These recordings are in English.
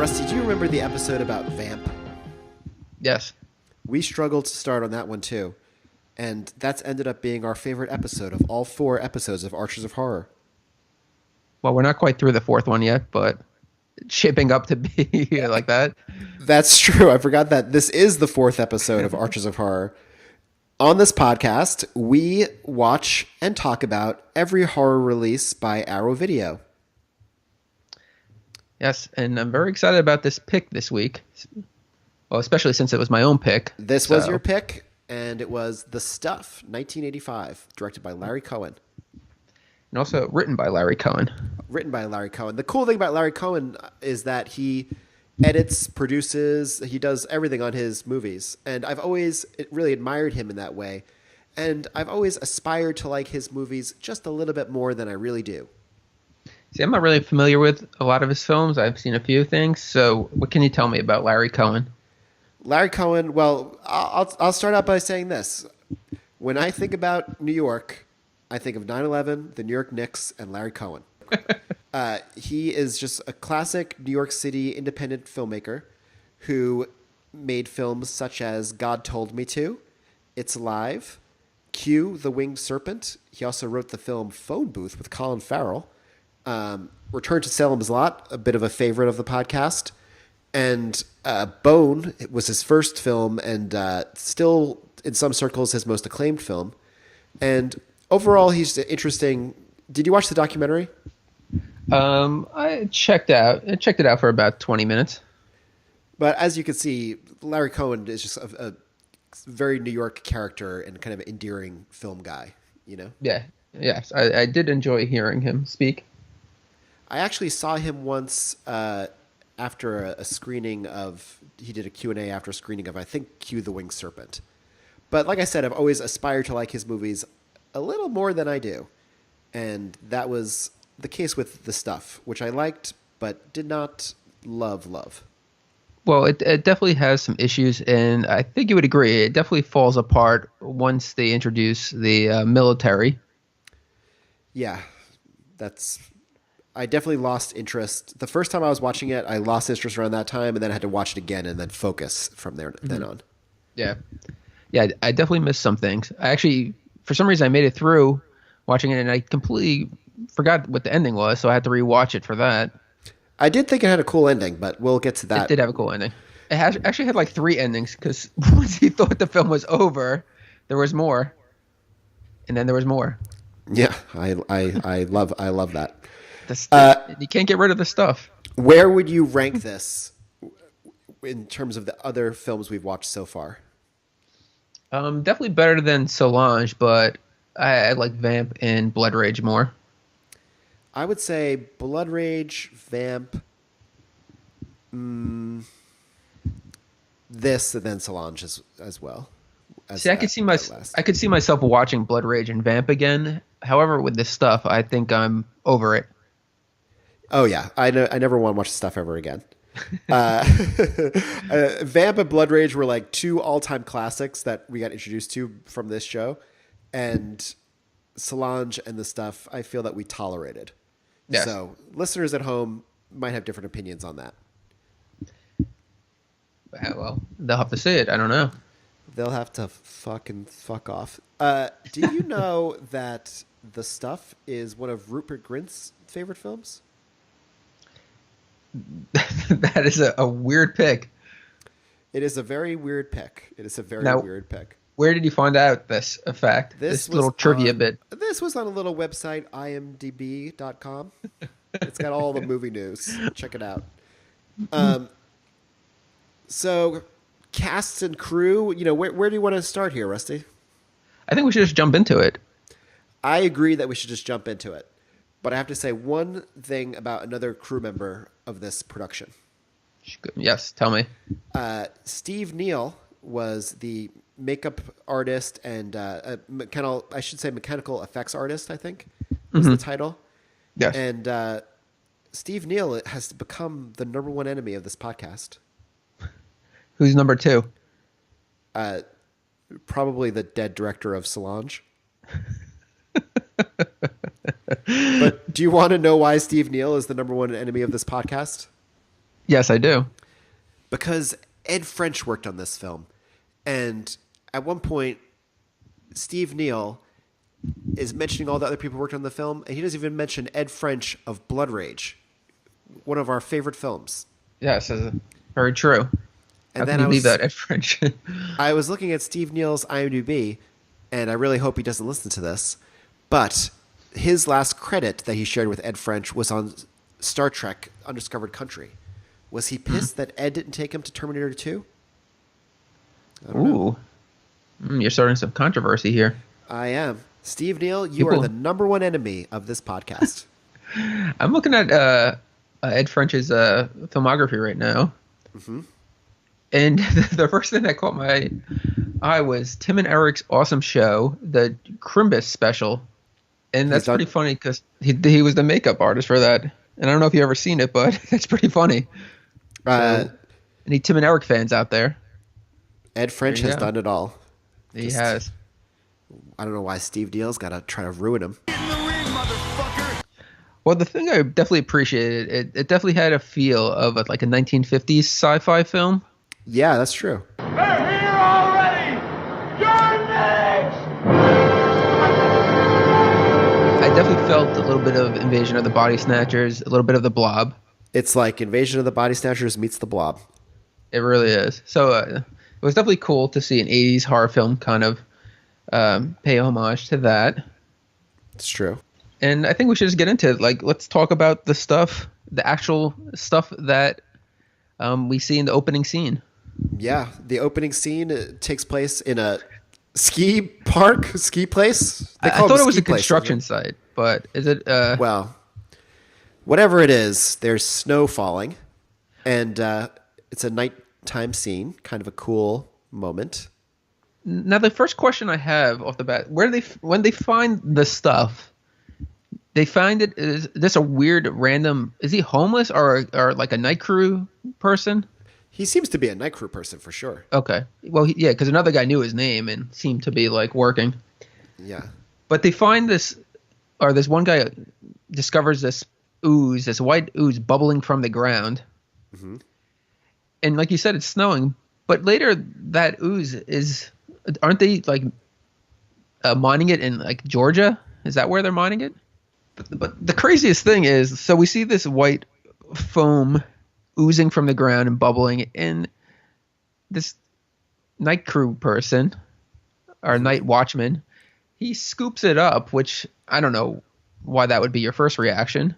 Rusty, do you remember the episode about Vamp? Yes. We struggled to start on that one too. And that's ended up being our favorite episode of all 4 episodes of Archers of Horror. Well, we're not quite through the 4th one yet, but it's shaping up to be like that. That's true. I forgot that this is the 4th episode of Archers of Horror. On this podcast, we watch and talk about every horror release by Arrow Video. Yes, and I'm very excited about this pick this week. Well, especially since it was my own pick. This was your pick, and it was The Stuff, 1985, directed by Larry Cohen. And also written by Larry Cohen. Written by Larry Cohen. The cool thing about Larry Cohen is that he edits, produces, he does everything on his movies. And I've always really admired him in that way. And I've always aspired to like his movies just a little bit more than I really do. See, I'm not really familiar with a lot of his films. I've seen a few things. So what can you tell me about Larry Cohen? Larry Cohen, well, I'll start out by saying this. When I think about New York, I think of 9/11, the New York Knicks, and Larry Cohen. He is just a classic New York City independent filmmaker who made films such as God Told Me To, It's Alive, Q, The Winged Serpent. He also wrote the film Phone Booth with Colin Farrell. Return to Salem's Lot, a bit of a favorite of the podcast. And Bone was his first film and still, in some circles, his most acclaimed film. And overall, he's interesting. Did you watch the documentary? I checked it out for about 20 minutes. But as you can see, Larry Cohen is just a very New York character and kind of endearing film guy, you know? Yeah. Yes, I did enjoy hearing him speak. I actually saw him once after a screening of, he did a Q&A after a screening of, I think, Q, The Winged Serpent. But like I said, I've always aspired to like his movies a little more than I do. And that was the case with The Stuff, which I liked, but did not love. Well, it definitely has some issues, and I think you would agree. It definitely falls apart once they introduce the military. Yeah, I definitely lost interest. The first time I was watching it, I lost interest around that time, and then I had to watch it again and then focus from there then on. Yeah, I definitely missed some things. I actually, for some reason, I made it through watching it, and I completely forgot what the ending was, so I had to rewatch it for that. I did think it had a cool ending, but we'll get to that. It did have a cool ending. It actually had like 3 endings, because once he thought the film was over, there was more, and then there was more. Yeah, I love that. You can't get rid of the stuff. Where would you rank this in terms of the other films we've watched so far? Definitely better than Solange, but I like Vamp and Blood Rage more. I would say Blood Rage, Vamp, this, and then Solange as well. See, I could see myself watching Blood Rage and Vamp again. However, with this stuff, I think I'm over it. Oh yeah, I never want to watch the stuff ever again. Vamp and Blood Rage were like 2 all-time classics that we got introduced to from this show, and Solange and the stuff I feel that we tolerated. Yes. So listeners at home might have different opinions on that. Well, they'll have to see it. I don't know. They'll have to fuck off. Do you know that The Stuff is one of Rupert Grint's favorite films? That is a weird pick. It is a very weird pick. Weird pick. Where did you find out this fact? This little trivia bit. This was on a little website, imdb.com. It's got all the movie news. Check it out. So, cast and crew, where do you want to start here, Rusty? I think we should just jump into it. I agree that we should just jump into it. But I have to say one thing about another crew member of this production. Yes, tell me. Steve Neal was the makeup artist and mechanical effects artist, I think, was the title. Yes. And Steve Neal has become the number 1 enemy of this podcast. Who's number 2? Probably the dead director of Solange. But do you want to know why Steve Neal is the number 1 enemy of this podcast? Yes, I do. Because Ed French worked on this film. And at one point, Steve Neal is mentioning all the other people who worked on the film, and he doesn't even mention Ed French of Blood Rage, one of our favorite films. Yes, very true. How And can then you leave that Ed French? I was looking at Steve Neal's IMDb, and I really hope he doesn't listen to this, but his last credit that he shared with Ed French was on Star Trek Undiscovered Country. Was he pissed that Ed didn't take him to Terminator 2? Ooh. You're starting some controversy here. I am. Steve Neal, you are the number one enemy of this podcast. I'm looking at Ed French's filmography right now. Mm-hmm. And the first thing that caught my eye was Tim and Eric's awesome show, the Crimbus special. And that's pretty funny because he was the makeup artist for that. And I don't know if you've ever seen it, but it's pretty funny. Any Tim and Eric fans out there? Ed French has done it all. He has. I don't know why Steve Neal's got to try to ruin him. Get in the ring, motherfucker! Well, the thing I definitely appreciated, it definitely had a feel of like a 1950s sci-fi film. Yeah, that's true. They're here already! You're next! I definitely felt a little bit of Invasion of the Body Snatchers, a little bit of the Blob. It's like Invasion of the Body Snatchers meets the Blob. It really is. So it was definitely cool to see an 80s horror film kind of pay homage to that. It's true. And I think we should just get into it. Like, let's talk about the actual stuff that we see in the opening scene. Yeah, the opening scene takes place in a ski place. I thought it was a construction site, but is it? Well, whatever it is, there's snow falling, and it's a nighttime scene, kind of a cool moment. Now, the first question I have off the bat: when they find the stuff, they find it. Is this a weird, random? Is he homeless or like a night crew person? He seems to be a night crew person for sure. Okay. Well, yeah, because another guy knew his name and seemed to be like working. Yeah. But they find this one guy discovers this white ooze bubbling from the ground. Mm-hmm. And like you said, it's snowing. But later that ooze aren't they like mining it in like Georgia? Is that where they're mining it? But the craziest thing is, so we see this white foam oozing from the ground and bubbling, and this night crew person or night watchman, he scoops it up, which I don't know why that would be your first reaction.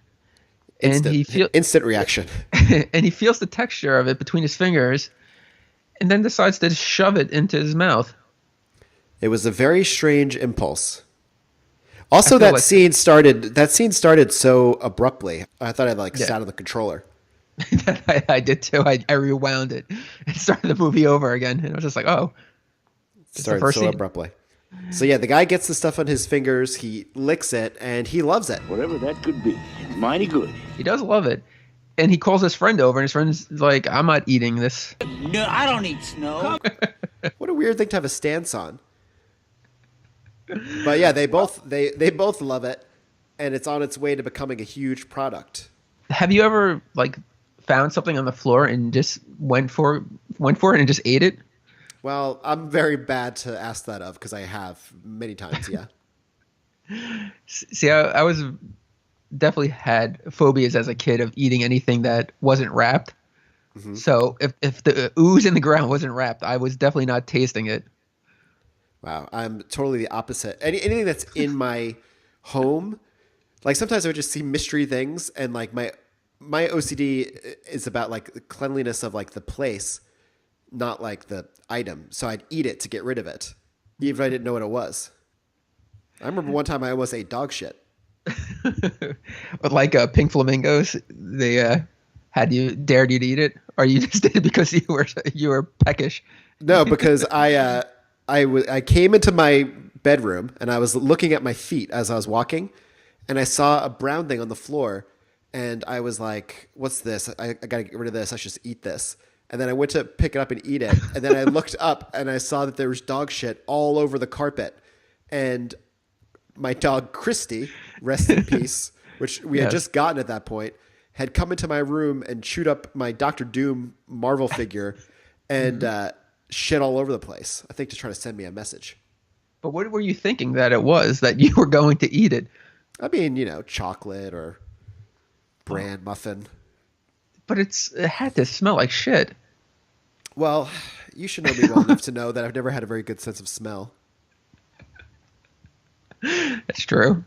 Instant reaction. And he feels the texture of it between his fingers and then decides to shove it into his mouth. It was a very strange impulse. Also, that scene started so abruptly. I thought I sat on the controller. I did too. I rewound it and started the movie over again, and I was just like, "Oh!" It started so abruptly. So yeah, the guy gets the stuff on his fingers. He licks it, and he loves it. Whatever that could be, it's mighty good. He does love it, and he calls his friend over, and his friend's like, "I'm not eating this." No, I don't eat snow. What a weird thing to have a stance on. But yeah, they both love it, and it's on its way to becoming a huge product. Have you ever found something on the floor and just went for it and just ate it? Well, I'm very bad to ask that of because I have many times, yeah. See, I was definitely had phobias as a kid of eating anything that wasn't wrapped. Mm-hmm. So if the ooze in the ground wasn't wrapped, I was definitely not tasting it. Wow, I'm totally the opposite. Anything that's in my home, like sometimes I would just see mystery things, and like my OCD is about like the cleanliness of like the place, not like the item. So I'd eat it to get rid of it, even if I didn't know what it was. I remember one time I almost ate dog shit. But like Pink Flamingos, they dared you to eat it, or you just did it because you were peckish? No, because I came into my bedroom and I was looking at my feet as I was walking, and I saw a brown thing on the floor, and I was like, "What's this? I gotta get rid of this. I should just eat this." And then I went to pick it up and eat it, and then I looked up and I saw that there was dog shit all over the carpet, and my dog Christy, rest in peace, which we had just gotten at that point, had come into my room and chewed up my Doctor Doom Marvel figure and shit all over the place. I think to try to send me a message. But what were you thinking that it was that you were going to eat it? I mean, chocolate or bran muffin. But it had to smell like shit. Well, you should know me well enough to know that I've never had a very good sense of smell. That's true.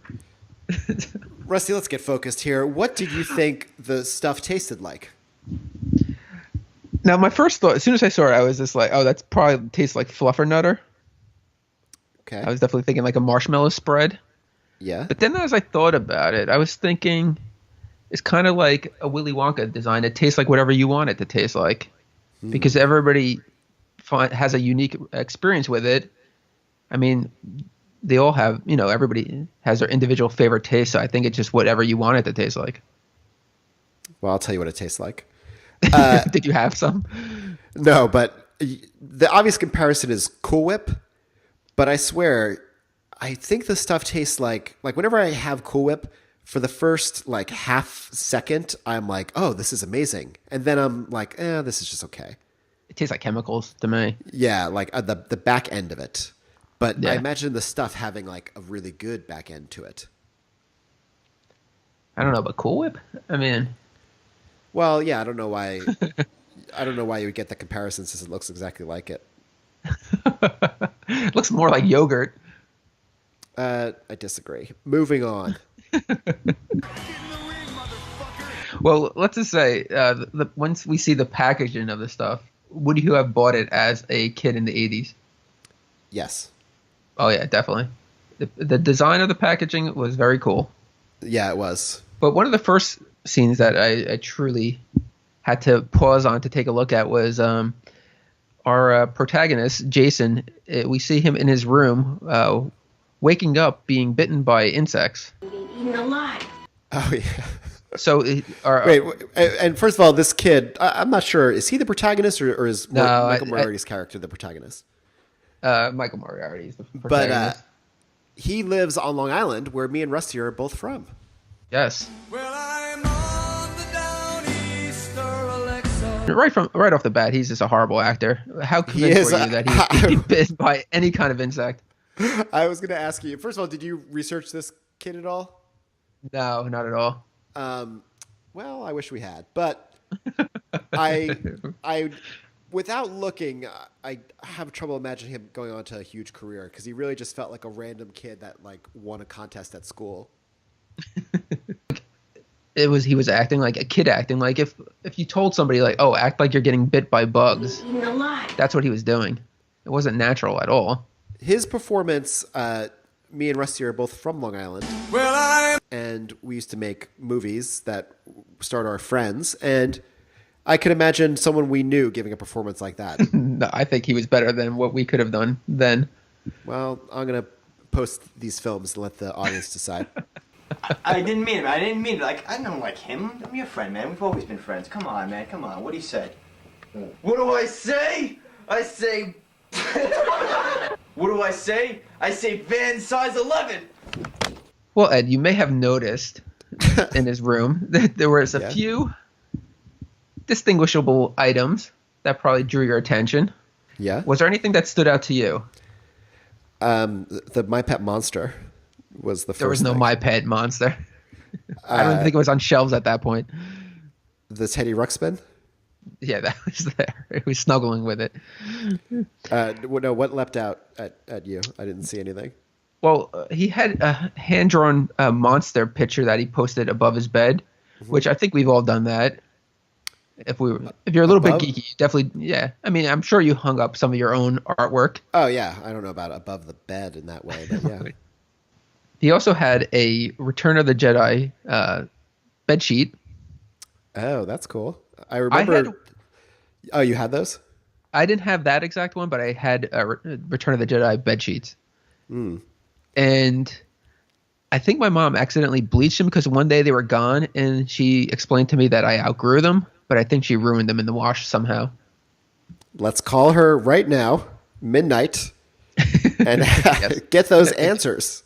Rusty, let's get focused here. What did you think the stuff tasted like? Now, my first thought, as soon as I saw it, I was just like, oh, that's probably tastes like Fluffernutter. Okay. I was definitely thinking like a marshmallow spread. Yeah. But then as I thought about it, I was thinking it's kind of like a Willy Wonka design. It tastes like whatever you want it to taste like. Because everybody has a unique experience with it. I mean, they all have, everybody has their individual favorite taste. So I think it's just whatever you want it to taste like. Well, I'll tell you what it tastes like. Did you have some? No, but the obvious comparison is Cool Whip. But I swear, I think the stuff tastes like whenever I have Cool Whip, for the first half second, I'm like, oh, this is amazing. And then I'm like, this is just okay. It tastes like chemicals to me. Yeah, the back end of it. But Yeah. I imagine the stuff having a really good back end to it. I don't know, but Cool Whip? I mean, Well, yeah, I don't know why you would get the comparison since it looks exactly like it. it looks more like yogurt. I disagree. Moving on. Well, let's just say once we see the packaging of the stuff, would you have bought it as a kid in the 80s? Yes. Oh, yeah, definitely. The design of the packaging was very cool. Yeah, it was. But one of the first scenes that I truly had to pause on to take a look at was our protagonist, Jason. We see him in his room waking up being bitten by insects. Eaten alive. Oh, yeah. So, Wait, and first of all, this kid, I'm not sure, is he the protagonist or is Michael Moriarty's character the protagonist? Michael Moriarty is the protagonist. But he lives on Long Island, where me and Rusty are both from. Yes. Well, I'm on the down easter Alexa. Right off the bat, he's just a horrible actor. How convinced were you that he'd be bitten by any kind of insect? I was going to ask you, first of all, did you research this kid at all? No, not at all. Well, I wish we had, but I, without looking, I have trouble imagining him going on to a huge career because he really just felt like a random kid that won a contest at school. He was acting like a kid acting. Like if you told somebody oh, act like you're getting bit by bugs, Eaten alive. that's what he was doing. It wasn't natural at all. His performance, me and Rusty are both from Long Island. Well, And we used to make movies that starred our friends. And I could imagine someone we knew giving a performance like that. No, I think he was better than what we could have done then. Well, I'm going to post these films and let the audience decide. I didn't mean it. I didn't mean it. I don't like him. I'm your friend, man. We've always been friends. Come on, man. Come on. What do you say? What do I say? I say... What do I say? I say van size 11. Well, Ed, you may have noticed in his room that there was a few distinguishable items that probably drew your attention. Yeah. Was there anything that stood out to you? The My Pet Monster was the first There was no thing. My Pet Monster. I don't think it was on shelves at that point. The Teddy Ruxpin? Yeah, that was there. It was snuggling with it. No, what leapt out at you? I didn't see anything. Well, he had a hand-drawn monster picture that he posted above his bed, which I think we've all done that. If you're a little Above? bit geeky, you definitely, yeah. I mean, I'm sure you hung up some of your own artwork. Oh, yeah. I don't know about above the bed in that way, but yeah. He also had a Return of the Jedi bed sheet. Oh, that's cool. I remember. Oh, you had those? I didn't have that exact one, but I had Return of the Jedi bed sheets. And I think my mom accidentally bleached them because one day they were gone, and she explained to me that I outgrew them, but I think she ruined them in the wash somehow. Let's call her right now, midnight, and get those answers.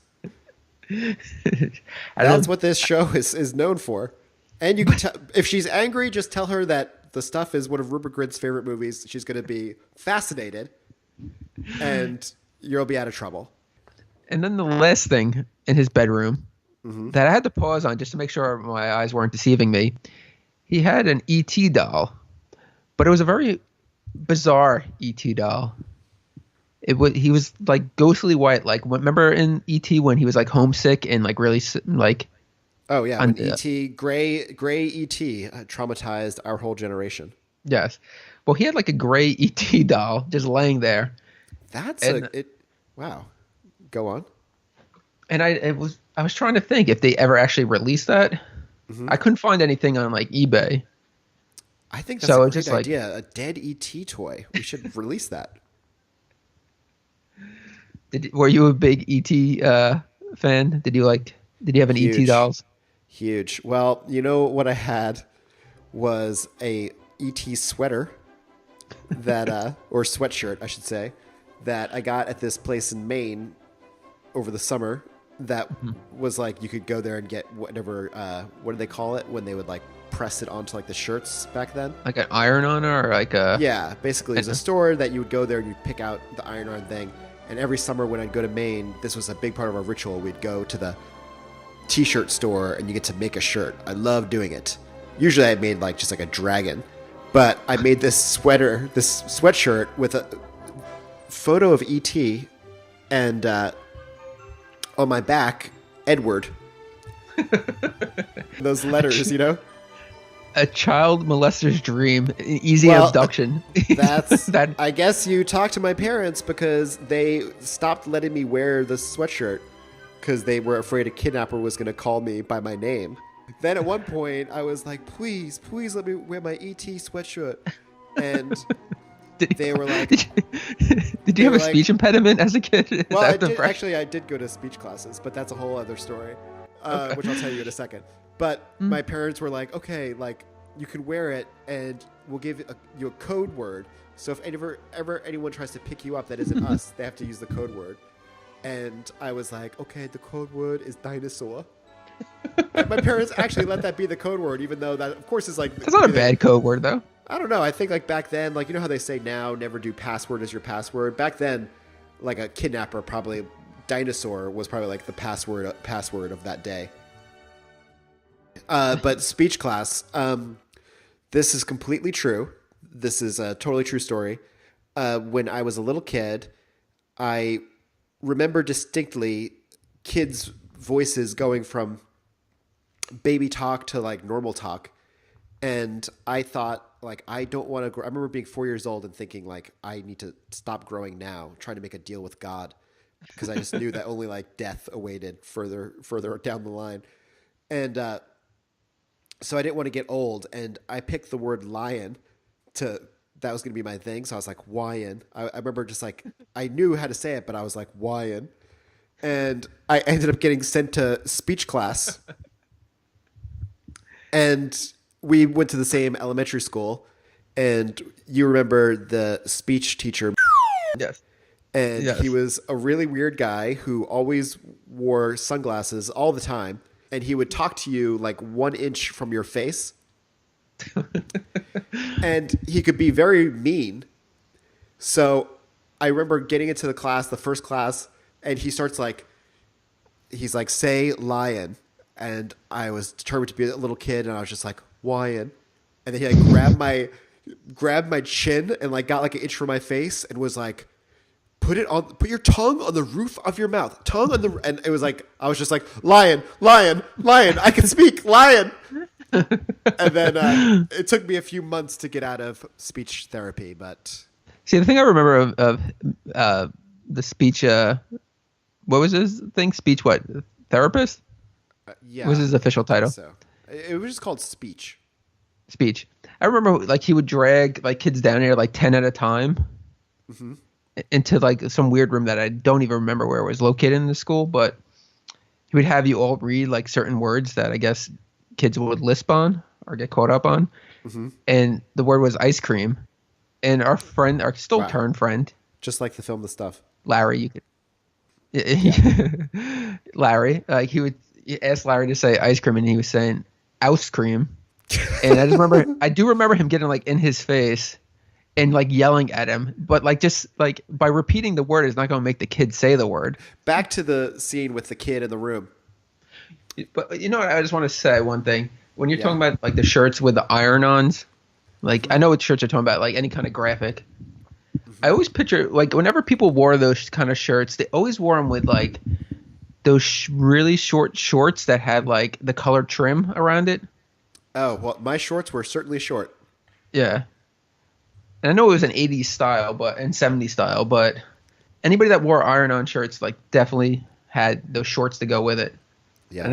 That's what this show is known for. And you can tell if she's angry, just tell her that the stuff is one of Rupert Grint's favorite movies. She's going to be fascinated, and you'll be out of trouble. And then the last thing in his bedroom that I had to pause on just to make sure my eyes weren't deceiving me, he had an E.T. doll, but it was a very bizarre E.T. doll. He was like ghostly white. Like remember in E.T. when he was like homesick and like really like. Oh yeah, when E.T. gray E.T. Traumatized our whole generation. Yes, well he had like a gray E.T. doll just laying there. Wow, go on. And I was trying to think if they ever actually released that. I couldn't find anything on like eBay. I think that's a great idea. A dead E.T. toy. We should release that. Were you a big E.T. Fan? Did you have an E.T. dolls? Huge. Well, you know what I had was a E.T. sweater that or sweatshirt, I should say, that I got at this place in Maine over the summer that was like you could go there and get whatever what do they call it when they would like press it onto like the shirts back then? Like an iron-on or like a... Yeah, basically it was a store that you would go there and you'd pick out the iron-on thing. And every summer when I'd go to Maine, this was a big part of our ritual. We'd go to the t-shirt store and you get to make a shirt. I love doing it. Usually I made like just like a dragon, but I made this sweatshirt with a photo of E.T. and on my back, Edward. Those letters, you know? A child molester's dream, an easy abduction. That's I guess you talked to my parents because they stopped letting me wear the sweatshirt because they were afraid a kidnapper was going to call me by my name. Then at one point I was like, please let me wear my E.T. sweatshirt. And they were like... Did you have a speech impediment as a kid? Well, I did go to speech classes, but that's a whole other story, which I'll tell you in a second. But my parents were like, okay, like you can wear it and we'll give you a code word. So if ever anyone tries to pick you up that isn't us, they have to use the code word. And I was like, okay, the code word is dinosaur. And my parents actually let that be the code word, even though that, of course, is like... That's not a bad code word, though. I don't know. I think like back then, like you know how they say now, never do password as your password? Back then, like a kidnapper probably... Dinosaur was probably like the password of that day. But speech class, this is completely true. This is a totally true story. When I was a little kid, I remember distinctly kids' voices going from baby talk to like normal talk. And I thought, like, I don't want to grow. I remember being 4 years old and thinking, like, I need to stop growing now, trying to make a deal with God. Because I just knew that only like death awaited further down the line. And so I didn't want to get old. And I picked the word lion that was going to be my thing. So I was like, Wyan. I remember just like, I knew how to say it, but I was like, Wyan. And I ended up getting sent to speech class. And we went to the same elementary school. And you remember the speech teacher. Yes. And he was a really weird guy who always wore sunglasses all the time. And he would talk to you like 1 inch from your face. And he could be very mean. So I remember getting into the class, the first class, and he's like, say lion. And I was determined to be a little kid. And I was just like, Wyan. And then he like grabbed my chin and like got like 1 inch from my face and was like, put your tongue on the roof of your mouth. And it was like, I was just like, lion, I can speak, lion. And then it took me a few months to get out of speech therapy, but. See, the thing I remember of the speech, what was his thing? Speech what? Therapist? Yeah. What was his official title? So it was just called speech. Speech. I remember like he would drag like kids down here like 10 at a time. Mm-hmm. Into like some weird room that I don't even remember where it was located in the school, but he would have you all read like certain words that I guess kids would lisp on or get caught up on. Mm-hmm. And the word was ice cream. And our friend, our still turned friend, just like the film The Stuff, Larry, Larry, he would ask Larry to say ice cream, and he was saying ice cream. And I do remember him getting like in his face and like yelling at him, but like just like by repeating the word is not going to make the kid say the word. Back to the scene with the kid in the room. But you know what? I just want to say one thing. When you're talking about like the shirts with the iron-ons, like I know what shirts you're talking about, like any kind of graphic. I always picture like whenever people wore those kind of shirts, they always wore them with like those really short shorts that had like the colored trim around it. Oh, well, my shorts were certainly short. Yeah. And I know it was an 80s style and 70s style, but anybody that wore iron-on shirts like definitely had those shorts to go with it. Yeah.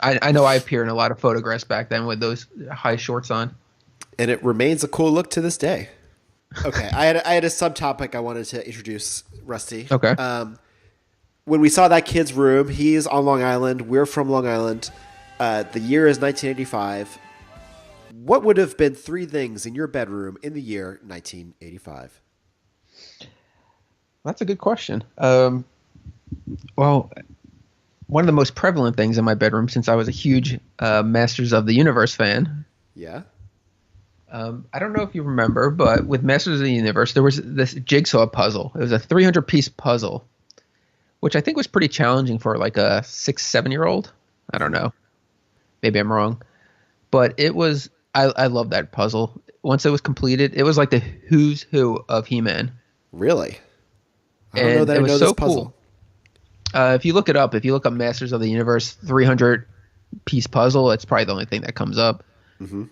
I know I appear in a lot of photographs back then with those high shorts on. And it remains a cool look to this day. Okay, I had a subtopic I wanted to introduce, Rusty. Okay. When we saw that kid's room, he's on Long Island. We're from Long Island. The year is 1985. What would have been 3 things in your bedroom in the year 1985? That's a good question. Well, one of the most prevalent things in my bedroom, since I was a huge Masters of the Universe fan. Yeah. I don't know if you remember, but with Masters of the Universe, there was this jigsaw puzzle. It was a 300-piece puzzle, which I think was pretty challenging for like a 6-7-year-old. I don't know. Maybe I'm wrong. But it was – I love that puzzle. Once it was completed, it was like the who's who of He-Man. Really? I don't know that I know this puzzle. Cool. If you look it up, if you look up Masters of the Universe 300-piece puzzle, it's probably the only thing that comes up. Mm-hmm.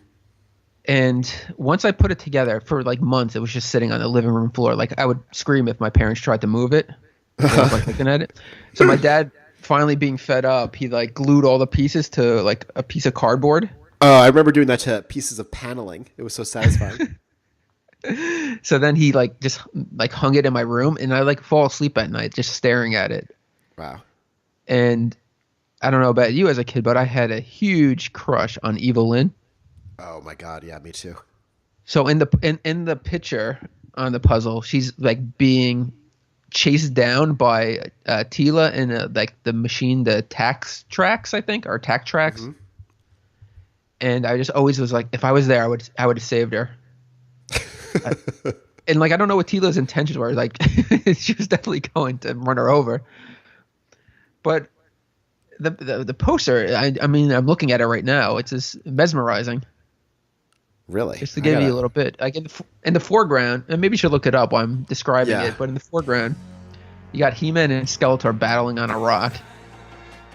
And once I put it together for like months, it was just sitting on the living room floor. Like I would scream if my parents tried to move it. I was like looking at it. So my dad, finally being fed up, he like glued all the pieces to like a piece of cardboard. Oh, I remember doing that to pieces of paneling. It was so satisfying. So then he like just like hung it in my room, and I like fall asleep at night just staring at it. Wow. And I don't know about you as a kid, but I had a huge crush on Evelyn. Oh my God, yeah, me too. So in the picture on the puzzle, she's like being chased down by Tila in like the machine, the tax tracks, I think, or tack tracks. Mm-hmm. And I just always was like, if I was there, I would have saved her. And like I don't know what Tila's intentions were. Like she was definitely going to run her over. But the poster, I mean, I'm looking at it right now. It's just mesmerizing. Really? Just to give you a little bit. Like in the foreground, and maybe you should look it up while I'm describing it, but in the foreground, you got He-Man and Skeletor battling on a rock.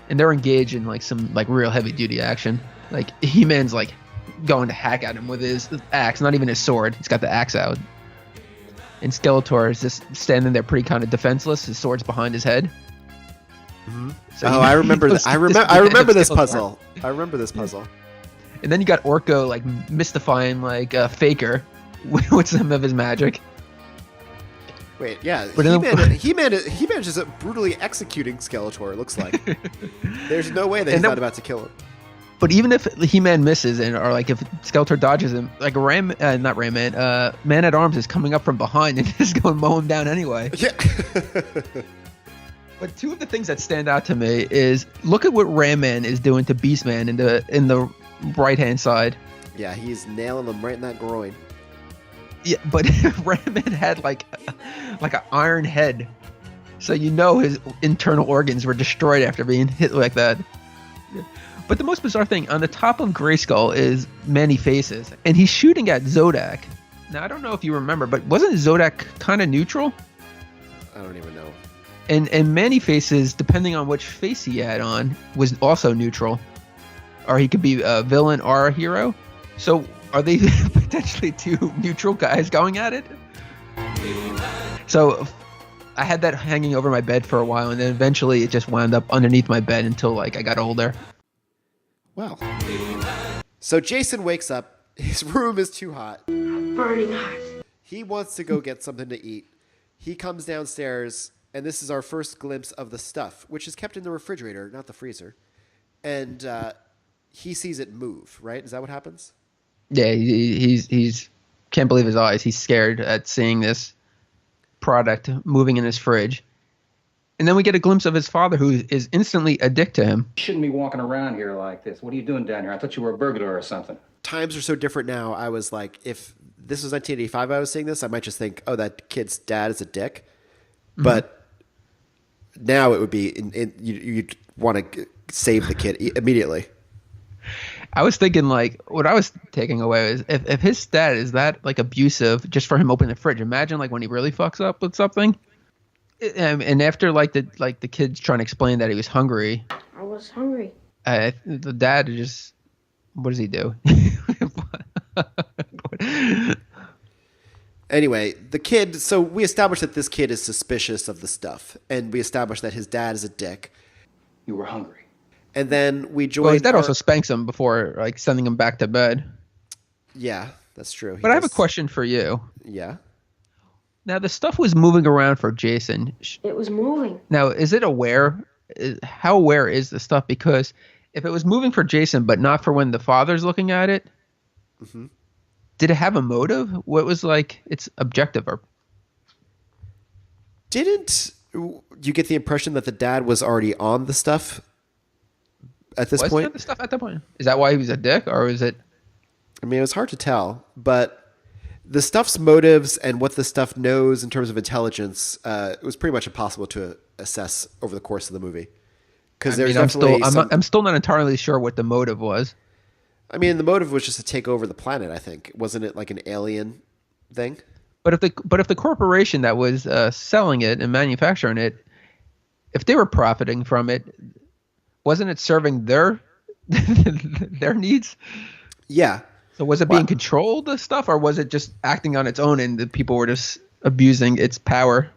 And they're engaged in like some like real heavy duty action. Like He-Man's like going to hack at him with his axe, not even his sword. He's got the axe out. And Skeletor is just standing there pretty kind of defenseless. His sword's behind his head. Mm-hmm. So I remember this. I remember this puzzle. I remember this puzzle. And then you got Orko like mystifying like Faker with some of his magic. Wait, yeah, but He-Man is just brutally executing Skeletor. It looks like there's no way that he's not about to kill him. But even if He-Man misses or like if Skeletor dodges him, like Man at Arms is coming up from behind and just going to mow him down anyway. Yeah. But two of the things that stand out to me is look at what Ram Man is doing to Beast Man in the right hand side. Yeah, he's nailing them right in that groin. Yeah, but Ram Man had like an iron head, so you know his internal organs were destroyed after being hit like that. But the most bizarre thing, on the top of Grayskull is Many Faces, and he's shooting at Zodak. Now, I don't know if you remember, but wasn't Zodak kind of neutral? I don't even know. And Many Faces, depending on which face he had on, was also neutral. Or he could be a villain or a hero. So are they potentially two neutral guys going at it? So I had that hanging over my bed for a while, and then eventually it just wound up underneath my bed until like I got older. Wow. So Jason wakes up. His room is too hot. Burning hot. He wants to go get something to eat. He comes downstairs, and this is our first glimpse of the stuff, which is kept in the refrigerator, not the freezer. And he sees it move, right? Is that what happens? Yeah, he's can't believe his eyes. He's scared at seeing this product moving in his fridge. And then we get a glimpse of his father, who is instantly a dick to him. You shouldn't be walking around here like this. What are you doing down here? I thought you were a burglar or something. Times are so different now. I was like, if this was 1985, I was seeing this, I might just think, oh, that kid's dad is a dick. Mm-hmm. But now it would be, you'd want to save the kid immediately. I was thinking, like, what I was taking away is if his dad is that, like, abusive just for him opening the fridge, imagine, like, when he really fucks up with something. And after, like, the kid's trying to explain that he was hungry. I was hungry. The dad just, what does he do? Anyway, the kid, so we established that this kid is suspicious of the stuff, and we established that his dad is a dick. You were hungry. And then we joined. Well, his dad also spanks him before, like, sending him back to bed. Yeah, that's true. But I have a question for you. Yeah. Now, the stuff was moving around for Jason. It was moving. Now, is it aware? How aware is the stuff? Because if it was moving for Jason, but not for when the father's looking at it, mm-hmm. Did it have a motive? What was, like, its objective? Or didn't you get the impression that the dad was already on the stuff at this point? Was the stuff at that point? Is that why he was a dick, or is it? I mean, it was hard to tell, but the stuff's motives and what the stuff knows in terms of intelligence, it was pretty much impossible to assess over the course of the movie. Because I'm still not entirely sure what the motive was. I mean, the motive was just to take over the planet. I think, wasn't it like an alien thing? But if the corporation that was selling it and manufacturing it, if they were profiting from it, wasn't it serving their needs? Yeah. So was it being controlled, the stuff, or was it just acting on its own and the people were just abusing its power?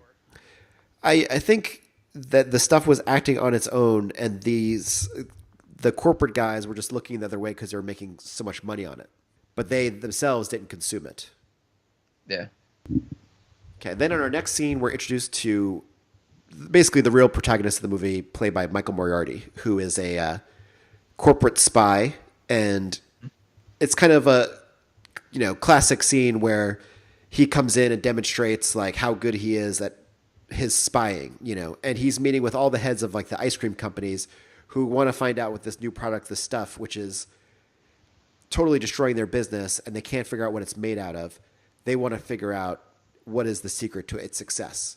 I think that the stuff was acting on its own, and the corporate guys were just looking the other way because they were making so much money on it. But they themselves didn't consume it. Yeah. Okay, then in our next scene, we're introduced to basically the real protagonist of the movie, played by Michael Moriarty, who is a corporate spy, and it's kind of a classic scene where he comes in and demonstrates like how good he is at his spying, and he's meeting with all the heads of like the ice cream companies who want to find out what this new product, this stuff, which is totally destroying their business, and they can't figure out what it's made out of. They want to figure out what is the secret to its success.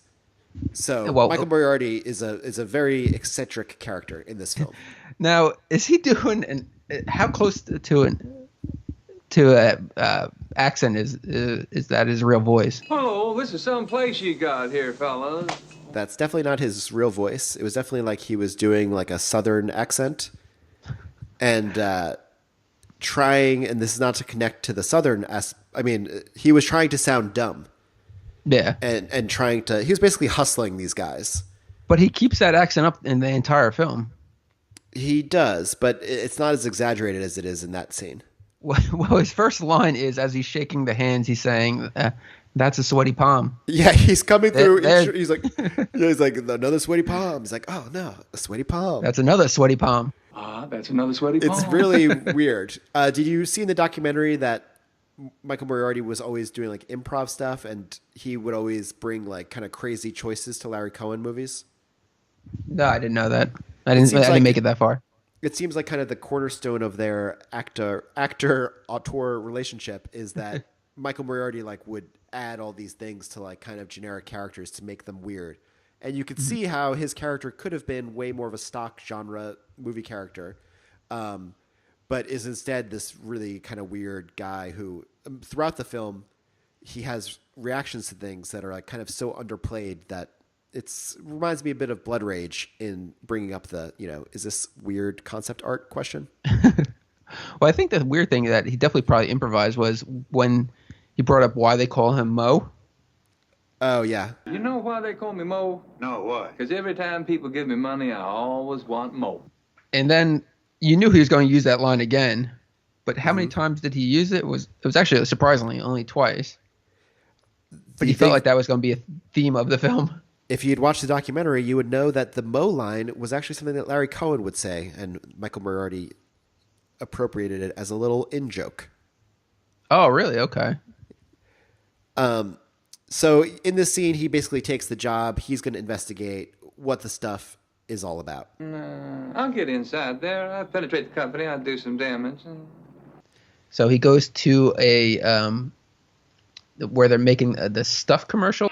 So Michael Moriarty is a very eccentric character in this film. Now, is he doing how close to accent is that his real voice? Oh, this is some place you got here, fellas. That's definitely not his real voice. It was definitely like he was doing like a southern accent and trying, and this is not to connect to the southern he was trying to sound dumb. Yeah. And trying to, he was basically hustling these guys. But he keeps that accent up in the entire film. He does, but it's not as exaggerated as it is in that scene. Well, his first line is, as he's shaking the hands, he's saying, that's a sweaty palm. Yeah, he's coming through. He's like, another sweaty palm. He's like, oh no, a sweaty palm. That's another sweaty palm. That's another sweaty palm. It's really weird. Did you see in the documentary that Michael Moriarty was always doing like improv stuff, and he would always bring like kind of crazy choices to Larry Cohen movies? No, I didn't know that. I didn't make it that far. It seems like kind of the cornerstone of their actor-auteur relationship is that Michael Moriarty like would add all these things to like kind of generic characters to make them weird. And you could see how his character could have been way more of a stock genre movie character, but is instead this really kind of weird guy who throughout the film, he has reactions to things that are like kind of so underplayed that reminds me a bit of Blood Rage in bringing up the, is this weird concept art question? Well, I think the weird thing that he definitely probably improvised was when he brought up why they call him Mo. Oh, yeah. You know why they call me Mo? No, why? Because every time people give me money, I always want Mo. And then you knew he was going to use that line again, but how many times did he use it? It was actually surprisingly only twice. But you felt like that was going to be a theme of the film. If you'd watched the documentary, you would know that the Mo line was actually something that Larry Cohen would say, and Michael Moriarty appropriated it as a little in-joke. Oh, really? Okay. So in this scene, he basically takes the job. He's going to investigate what the stuff is all about. I'll get inside there. I'll penetrate the company. I'll do some damage. So he goes to a where they're making the stuff commercial.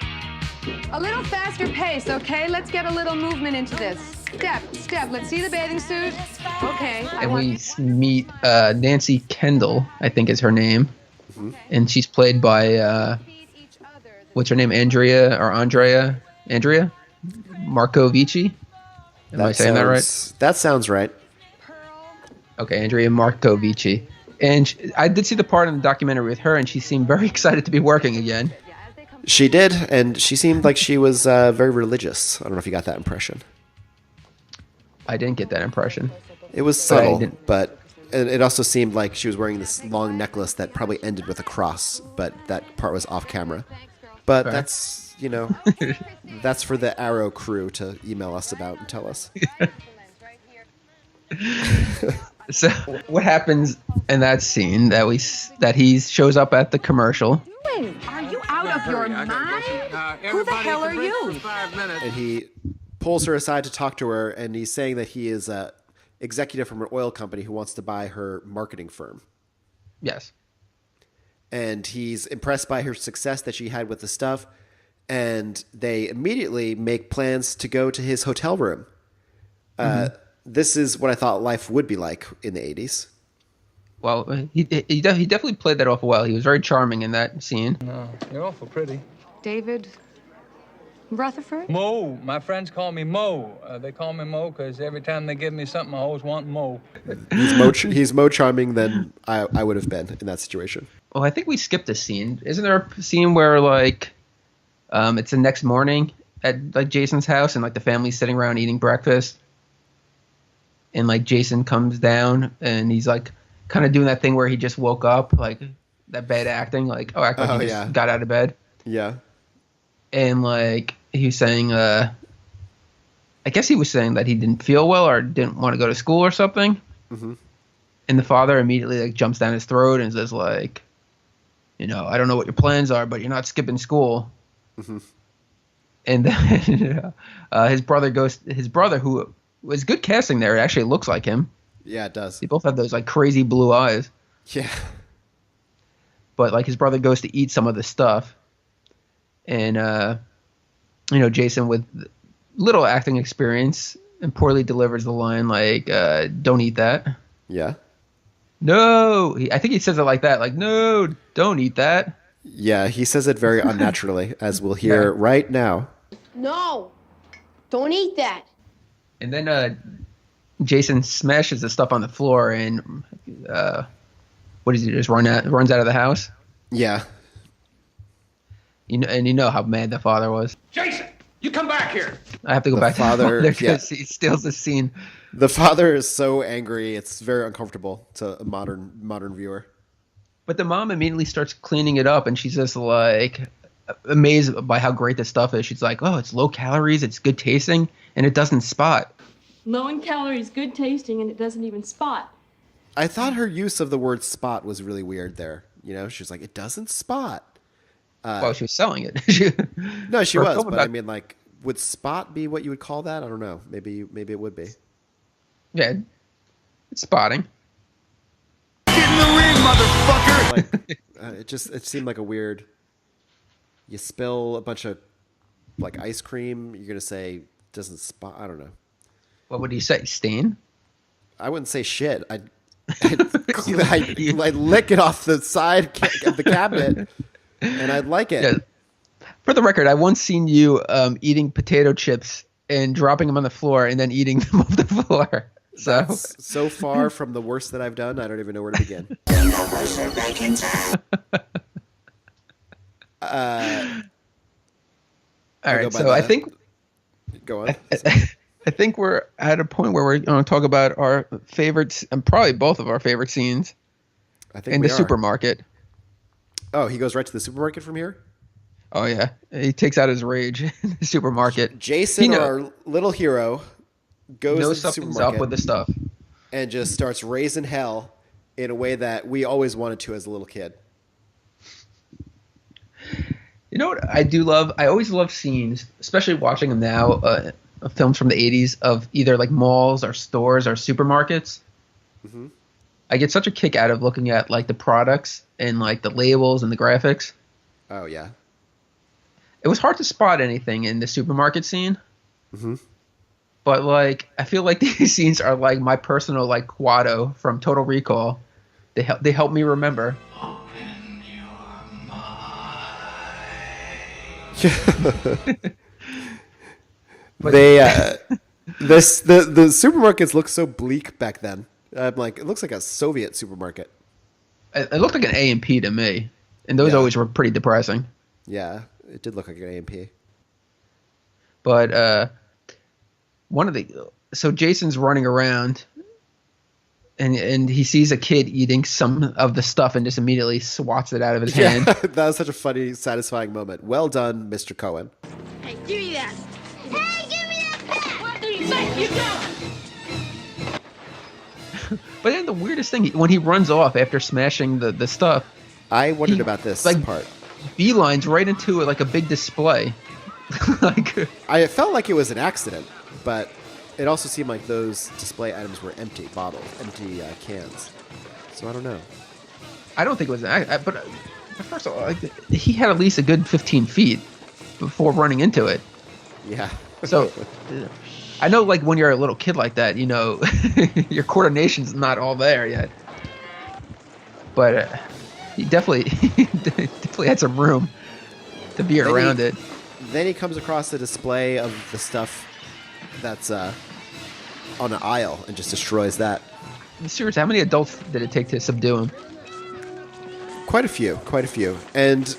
A little faster pace, okay? Let's get a little movement into this. Step. Let's see the bathing suit. Okay. And we meet Nancy Kendall, I think is her name. Mm-hmm. And she's played by, what's her name? Andrea Marcovici? Am I saying that right? That sounds right. Okay, Andrea Marcovici. And I did see the part in the documentary with her, and she seemed very excited to be working again. She did, and she seemed like she was very religious. I don't know if you got that impression. I didn't get that impression. It was subtle, but it also seemed like she was wearing this long necklace that probably ended with a cross, but that part was off camera. But Fair. That's, that's for the Arrow crew to email us about and tell us. So what happens in that scene that he shows up at the commercial? Are you out of your mind? Who the hell are you? And he pulls her aside to talk to her, and he's saying that he is a executive from an oil company who wants to buy her marketing firm. Yes. And he's impressed by her success that she had with the stuff, and they immediately make plans to go to his hotel room. This is what I thought life would be like in the 80s. Well, he definitely played that off well. He was very charming in that scene. No, you're awful pretty. David Rutherford? Mo. My friends call me Mo. They call me Mo because every time they give me something, I always want Mo. He's more charming than I would have been in that situation. Well, I think we skipped a scene. Isn't there a scene where, like, it's the next morning at, like, Jason's house and, like, the family's sitting around eating breakfast? And, like, Jason comes down and he's, like, kind of doing that thing where he just woke up, like, that bad acting, like, act like he just got out of bed. Yeah. And, like, he was saying, I guess he was saying that he didn't feel well or didn't want to go to school or something. Mm-hmm. And the father immediately, like, jumps down his throat and says, like, I don't know what your plans are, but you're not skipping school. Mm-hmm. And then his brother, who was good casting there, it actually looks like him. Yeah, it does. They both have those, like, crazy blue eyes. Yeah. But, like, his brother goes to eat some of the stuff. And, Jason, with little acting experience, and poorly delivers the line, like, don't eat that. Yeah. No! I think he says it like that, like, no, don't eat that. Yeah, he says it very unnaturally, as we'll hear right now. No, don't eat that. And then Jason smashes the stuff on the floor, and what does he do? Just runs out of the house? Yeah. And you know how mad the father was. Jason, you come back here. I have to go back to the father because he steals the scene. The father is so angry; it's very uncomfortable to a modern viewer. But the mom immediately starts cleaning it up, and she's just like amazed by how great this stuff is. She's like, "Oh, it's low calories, it's good tasting, and it doesn't spot." Low in calories, good tasting, and it doesn't even spot. I thought her use of the word "spot" was really weird there. She's like, "It doesn't spot." Well, she was selling it. No, she was, but I mean, like, would spot be what you would call that? I don't know. Maybe it would be. Yeah, it's spotting. Get in the ring, motherfucker! Like, it seemed like a weird. You spill a bunch of, like, ice cream. You're gonna say doesn't spot. I don't know. What would you say? Stain? I wouldn't say shit. I'd lick it off the side of the cabinet, and I'd like it. Yeah. For the record, I once seen you eating potato chips and dropping them on the floor and then eating them off the floor. That's so far from the worst that I've done, I don't even know where to begin. All right, so I think go on. I think we're at a point where we're going to talk about our favorites, and probably both of our favorite scenes. I think in the supermarket. Oh, he goes right to the supermarket from here? Oh yeah, he takes out his rage in the supermarket. Jason, our little hero, goes to the something's supermarket up with the stuff and just starts raising hell in a way that we always wanted to as a little kid. You know what I do love? I always love scenes, especially watching them now, of films from the 80s of either like malls or stores or supermarkets. Mm-hmm. I get such a kick out of looking at like the products and like the labels and the graphics. Oh yeah. It was hard to spot anything in the supermarket scene. Mm-hmm. But like I feel like these scenes are like my personal like Quado from Total Recall. They help me remember. They the supermarkets look so bleak back then. I'm like, it looks like a Soviet supermarket. It looked like an A&P to me, and those Yeah. always were pretty depressing. Yeah, it did look like an AMP. But so Jason's running around, and he sees a kid eating some of the stuff and just immediately swats it out of his hand. That was such a funny, satisfying moment. Well done, Mr. Cohen. Hey, give me that. Hey, give me that pen. What do you think you're doing? But then the weirdest thing, when he runs off after smashing the stuff, I wondered He, about this like, part. beelines right into like a big display. Like I felt like it was an accident, but it also seemed like those display items were empty bottles, empty cans. So I don't know. I don't think it was but first of all, like, he had at least a good 15 feet before running into it. Yeah. So I know, like, when you're a little kid like that, you know, your coordination's not all there yet. But he definitely had some room to be around it. Then he comes across the display of the stuff that's on an aisle and just destroys that. Seriously, how many adults did it take to subdue him? Quite a few. And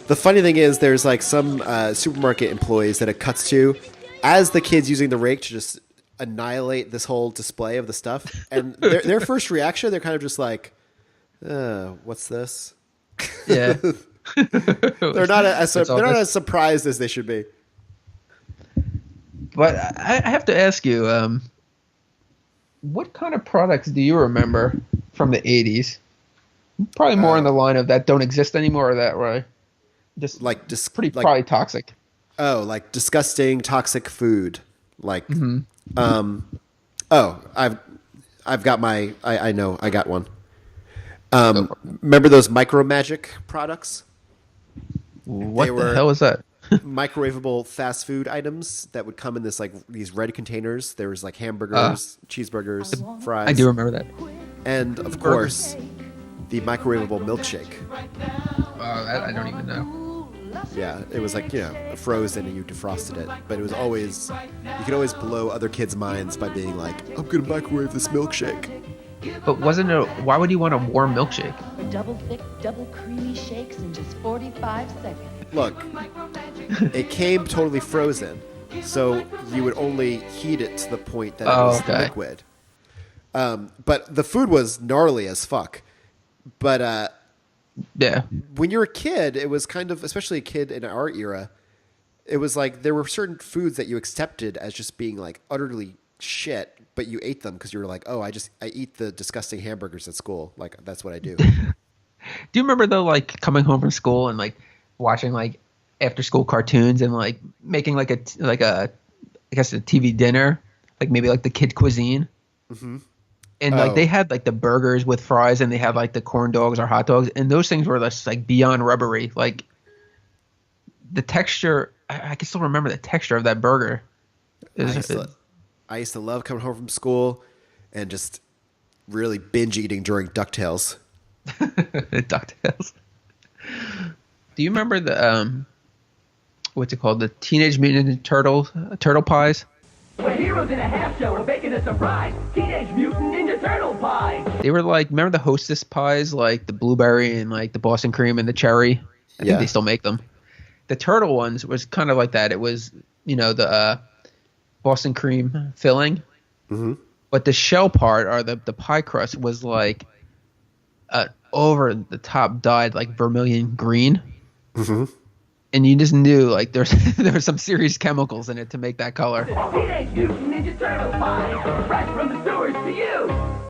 the funny thing is, there's like some supermarket employees that it cuts to as the kid's using the rake to just annihilate this whole display of the stuff. And their first reaction, they're kind of just like, what's this? Yeah. They're not as surprised as they should be. But I have to ask you, what kind of products do you remember from the 80s? Probably more in the line of that don't exist anymore, or that, right? Probably toxic. Oh, like disgusting, toxic food. Like, I've got my. I know, I got one. Remember those Micromagic products? What the hell is that? Microwaveable fast food items that would come in these red containers. There was like hamburgers, cheeseburgers, fries. I do remember that. And of course, the microwavable milkshake. That I don't even know. Yeah, it was like, frozen and you defrosted it. But it was always, you could always blow other kids' minds by being like, I'm going to microwave this milkshake. But why would you want a warm milkshake? Double thick, double creamy shakes in just 45 seconds. Look, it came totally frozen, so you would only heat it to the point that it was liquid. But the food was gnarly as fuck. But yeah, when you're a kid, it was kind of, especially a kid in our era, it was like there were certain foods that you accepted as just being like utterly shit, but you ate them because you were like, oh, I eat the disgusting hamburgers at school. Like, that's what I do. Do you remember though, like coming home from school and like watching like after school cartoons and like making like a I guess a TV dinner, like maybe like the kid cuisine? Mm-hmm. And like they had like the burgers with fries and they had like the corn dogs or hot dogs, and those things were just like beyond rubbery. Like the texture, I can still remember the texture of that burger. I used to love coming home from school and just really binge eating during DuckTales. DuckTales. Do you remember the what's it called? The Teenage Mutant Turtle pies? We're heroes in a half shell. We're baking a surprise. Teenage Mutant Ninja Turtle pie. They were like, remember the Hostess pies, like the blueberry and like the Boston cream and the cherry? I think they still make them. The turtle ones was kind of like that. It was, the Boston cream filling. Mm-hmm. But the shell part, or the pie crust, was like over the top dyed like vermilion green. Mm-hmm. And you just knew like there were some serious chemicals in it to make that color. Teenage Mutant Ninja Turtle pie, fresh from the sewers to you.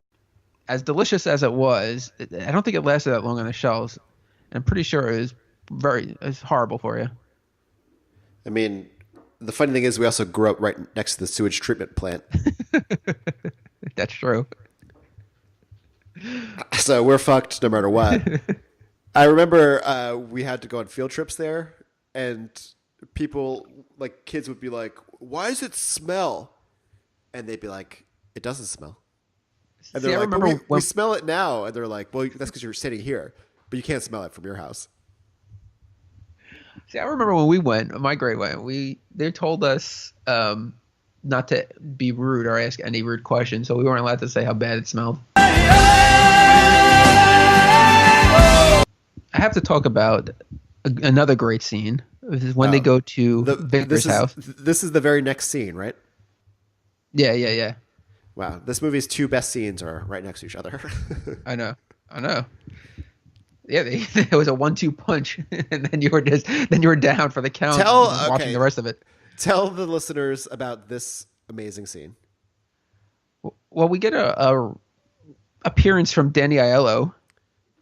As delicious as it was, I don't think it lasted that long on the shelves. I'm pretty sure it was horrible for you. I mean, The funny thing is we also grew up right next to the sewage treatment plant. That's true. So we're fucked no matter what. I remember we had to go on field trips there, and people, like kids would be like, "Why does it smell?" And they'd be like, "It doesn't smell." And they're like, "But we smell it now." And they're like, "Well, that's because you're sitting here, but you can't smell it from your house." See, I remember when we went, my grade went, they told us not to be rude or ask any rude questions, so we weren't allowed to say how bad it smelled. I have to talk about another great scene. This is when they go to Victor's house. This is the very next scene, right? Yeah. Wow, this movie's two best scenes are right next to each other. I know. Yeah, it was a 1-2 punch, and then you were down for the count. Watching the rest of it. Tell the listeners about this amazing scene. Well, we get a appearance from Danny Aiello.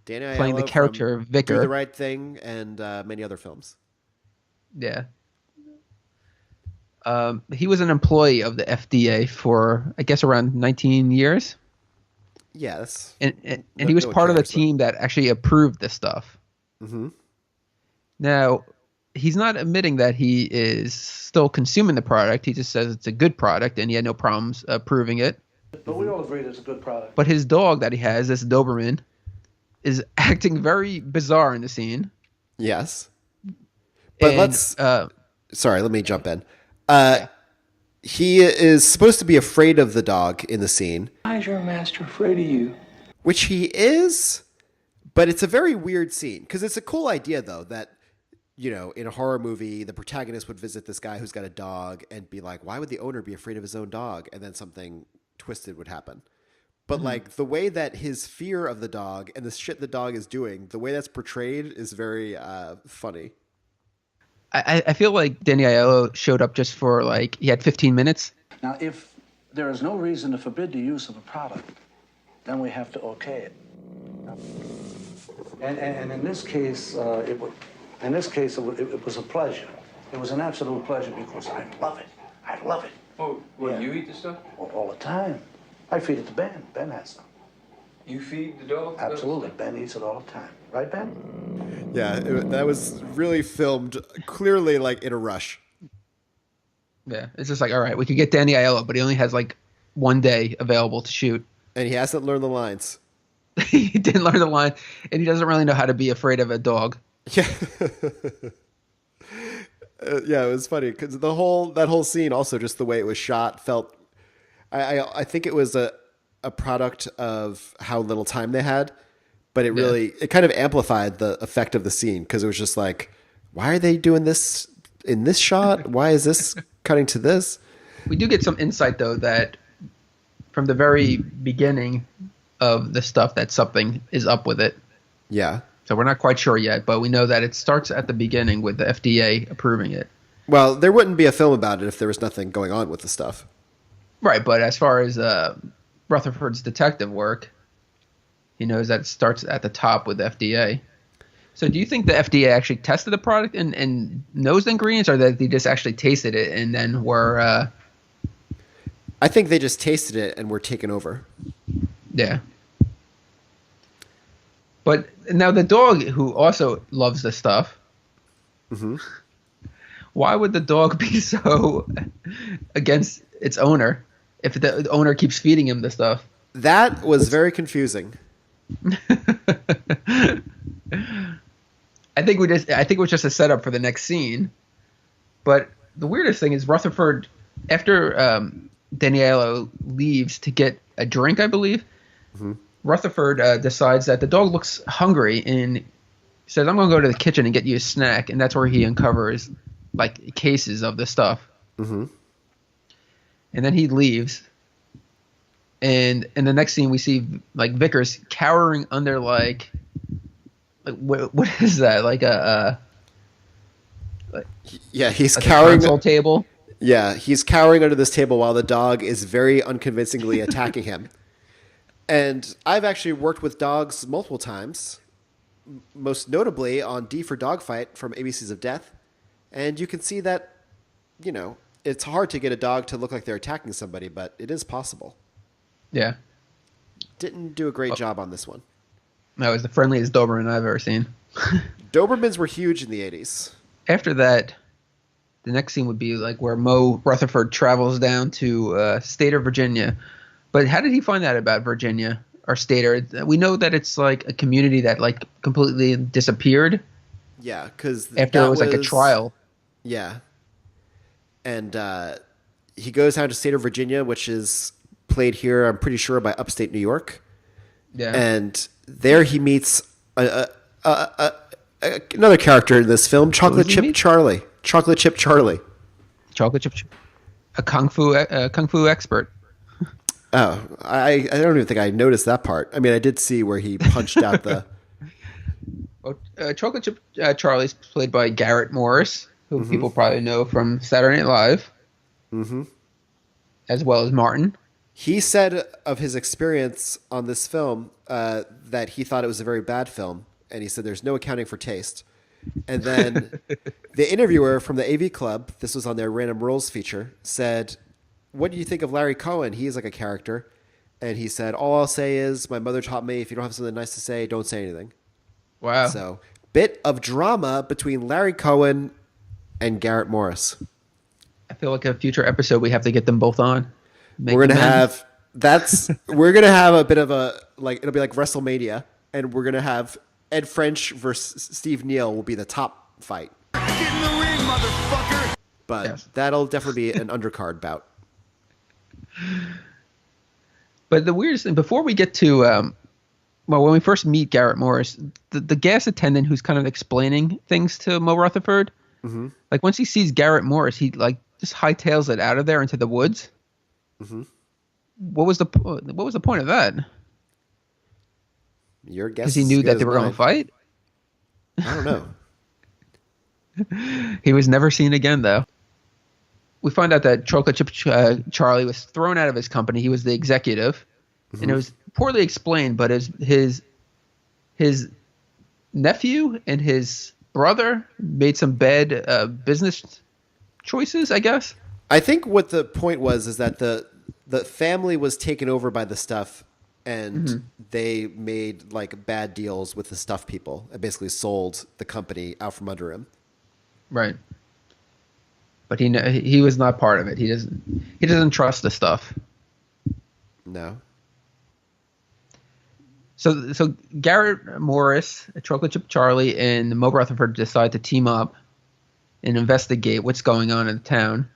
Playing the character Vicar. Do the Right Thing and many other films. Yeah. He was an employee of the FDA for, I guess, around 19 years. Yeah, and he was part of the team that actually approved this stuff. Mm-hmm. Now, he's not admitting that he is still consuming the product. He just says it's a good product, and he had no problems approving it. But we all agree it's a good product. But his dog that he has, this Doberman, is acting very bizarre in the scene. Yes. But sorry, let me jump in. He is supposed to be afraid of the dog in the scene. Why is your master afraid of you? Which he is, but it's a very weird scene. Because it's a cool idea, though, that, you know, in a horror movie, the protagonist would visit this guy who's got a dog and be like, why would the owner be afraid of his own dog? And then something twisted would happen. But like the way that his fear of the dog and the shit the dog is doing, the way that's portrayed is very funny. I feel like Danny Aiello showed up just for he had 15 minutes. Now, if there is no reason to forbid the use of a product, then we have to okay it. And in this case, it was a pleasure. It was an absolute pleasure because I love it. I love it. Oh, you eat the stuff? All the time. I feed it to Ben. Ben has some. You feed the dog? Absolutely. Ben eats it all the time. Right, Ben? Yeah, that was really filmed clearly in a rush. Yeah, it's just all right, we could get Danny Aiello, but he only has 1 day available to shoot. And he hasn't learned the lines. He didn't learn the line, and he doesn't really know how to be afraid of a dog. Yeah. Yeah, it was funny because that whole scene, also just the way it was shot, felt. I think it was a product of how little time they had, but it kind of amplified the effect of the scene because it was just why are they doing this in this shot? Why is this cutting to this? We do get some insight though that from the very beginning of the stuff that something is up with it. Yeah. So we're not quite sure yet, but we know that it starts at the beginning with the FDA approving it. Well, there wouldn't be a film about it if there was nothing going on with the stuff. Right, but as far as Rutherford's detective work, he knows that it starts at the top with the FDA. So do you think the FDA actually tested the product and knows the ingredients, or that they just actually tasted it and then were... I think they just tasted it and were taken over. Yeah. But now the dog, who also loves the stuff, why would the dog be so against its owner if the owner keeps feeding him the stuff? That was very confusing. I think it was just a setup for the next scene. But the weirdest thing is Rutherford, after Daniello leaves to get a drink, I believe, Rutherford decides that the dog looks hungry and says, I'm going to go to the kitchen and get you a snack. And that's where he uncovers cases of the stuff. Mm-hmm. And then he leaves. And in the next scene, we see Vickers cowering under what is that? He's cowering. Console table. Yeah, he's cowering under this table while the dog is very unconvincingly attacking him. And I've actually worked with dogs multiple times, most notably on D for Dogfight from ABCs of Death. And you can see that you know, it's hard to get a dog to look like they're attacking somebody, but it is possible. Yeah. Didn't do a great job on this one. That was the friendliest Doberman I've ever seen. Dobermans were huge in the 80s. After that, the next scene would be like where Mo Rutherford travels down to Stater, Virginia. But how did he find out about Virginia or Stater? We know that it's like a community that like completely disappeared. Yeah, because after it was like a trial. Yeah. And he goes down to Stater, Virginia, which is played here, I'm pretty sure, by upstate New York. Yeah. And there he meets another character in this film, Chocolate Chip Charlie. Chocolate Chip Charlie. Chocolate Chip, a kung fu expert. Oh, I don't even think I noticed that part. I mean, I did see where he punched out the. Well, Chocolate Chip Charlie's played by Garrett Morris, who people probably know from Saturday Night Live, as well as Martin. He said of his experience on this film that he thought it was a very bad film, and he said there's no accounting for taste. And then the interviewer from the AV Club, this was on their Random Roles feature, said, "What do you think of Larry Cohen? He's like a character." And he said, "All I'll say is my mother taught me if you don't have something nice to say, don't say anything." Wow. So, bit of drama between Larry Cohen and Garrett Morris. I feel like a future episode we have to get them both on. We're gonna have a bit of a it'll be like WrestleMania, and we're gonna have Ed French versus Steve Neal will be the top fight. Get in the ring, motherfucker! But that'll definitely be an undercard bout. But the weirdest thing, before we get to when we first meet Garrett Morris, the gas attendant who's kind of explaining things to Mo Rutherford, like once he sees Garrett Morris, he like just hightails it out of there into the woods. What was the point of that? Your guess. Because he knew that they were going to fight. I don't know. He was never seen again, though. We find out that Chocolate Chip Charlie was thrown out of his company. He was the executive, and it was poorly explained. But his nephew and his brother made some bad business choices, I guess. I think what the point was is that the family was taken over by the stuff, and they made like bad deals with the stuff people and basically sold the company out from under him. Right. But he was not part of it. He doesn't trust the stuff. No. So Garrett Morris, Chocolate Chip Charlie, and Mo Rutherford decide to team up and investigate what's going on in the town.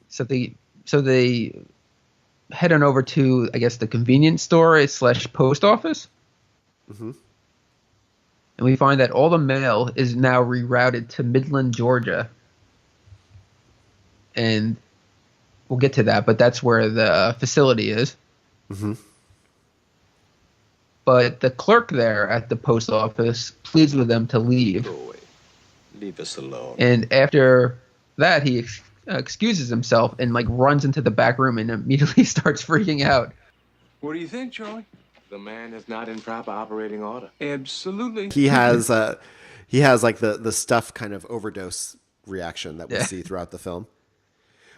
So they head on over to, I guess, the convenience store / post office. And we find that all the mail is now rerouted to Midland, Georgia. And we'll get to that, but that's where the facility is. But the clerk there at the post office pleads with them to leave. Go away. Leave us alone. And after that, he excuses himself and like runs into the back room and immediately starts freaking out. What do you think, Charlie? The man is not in proper operating order. Absolutely. He has like the stuff kind of overdose reaction that we see throughout the film.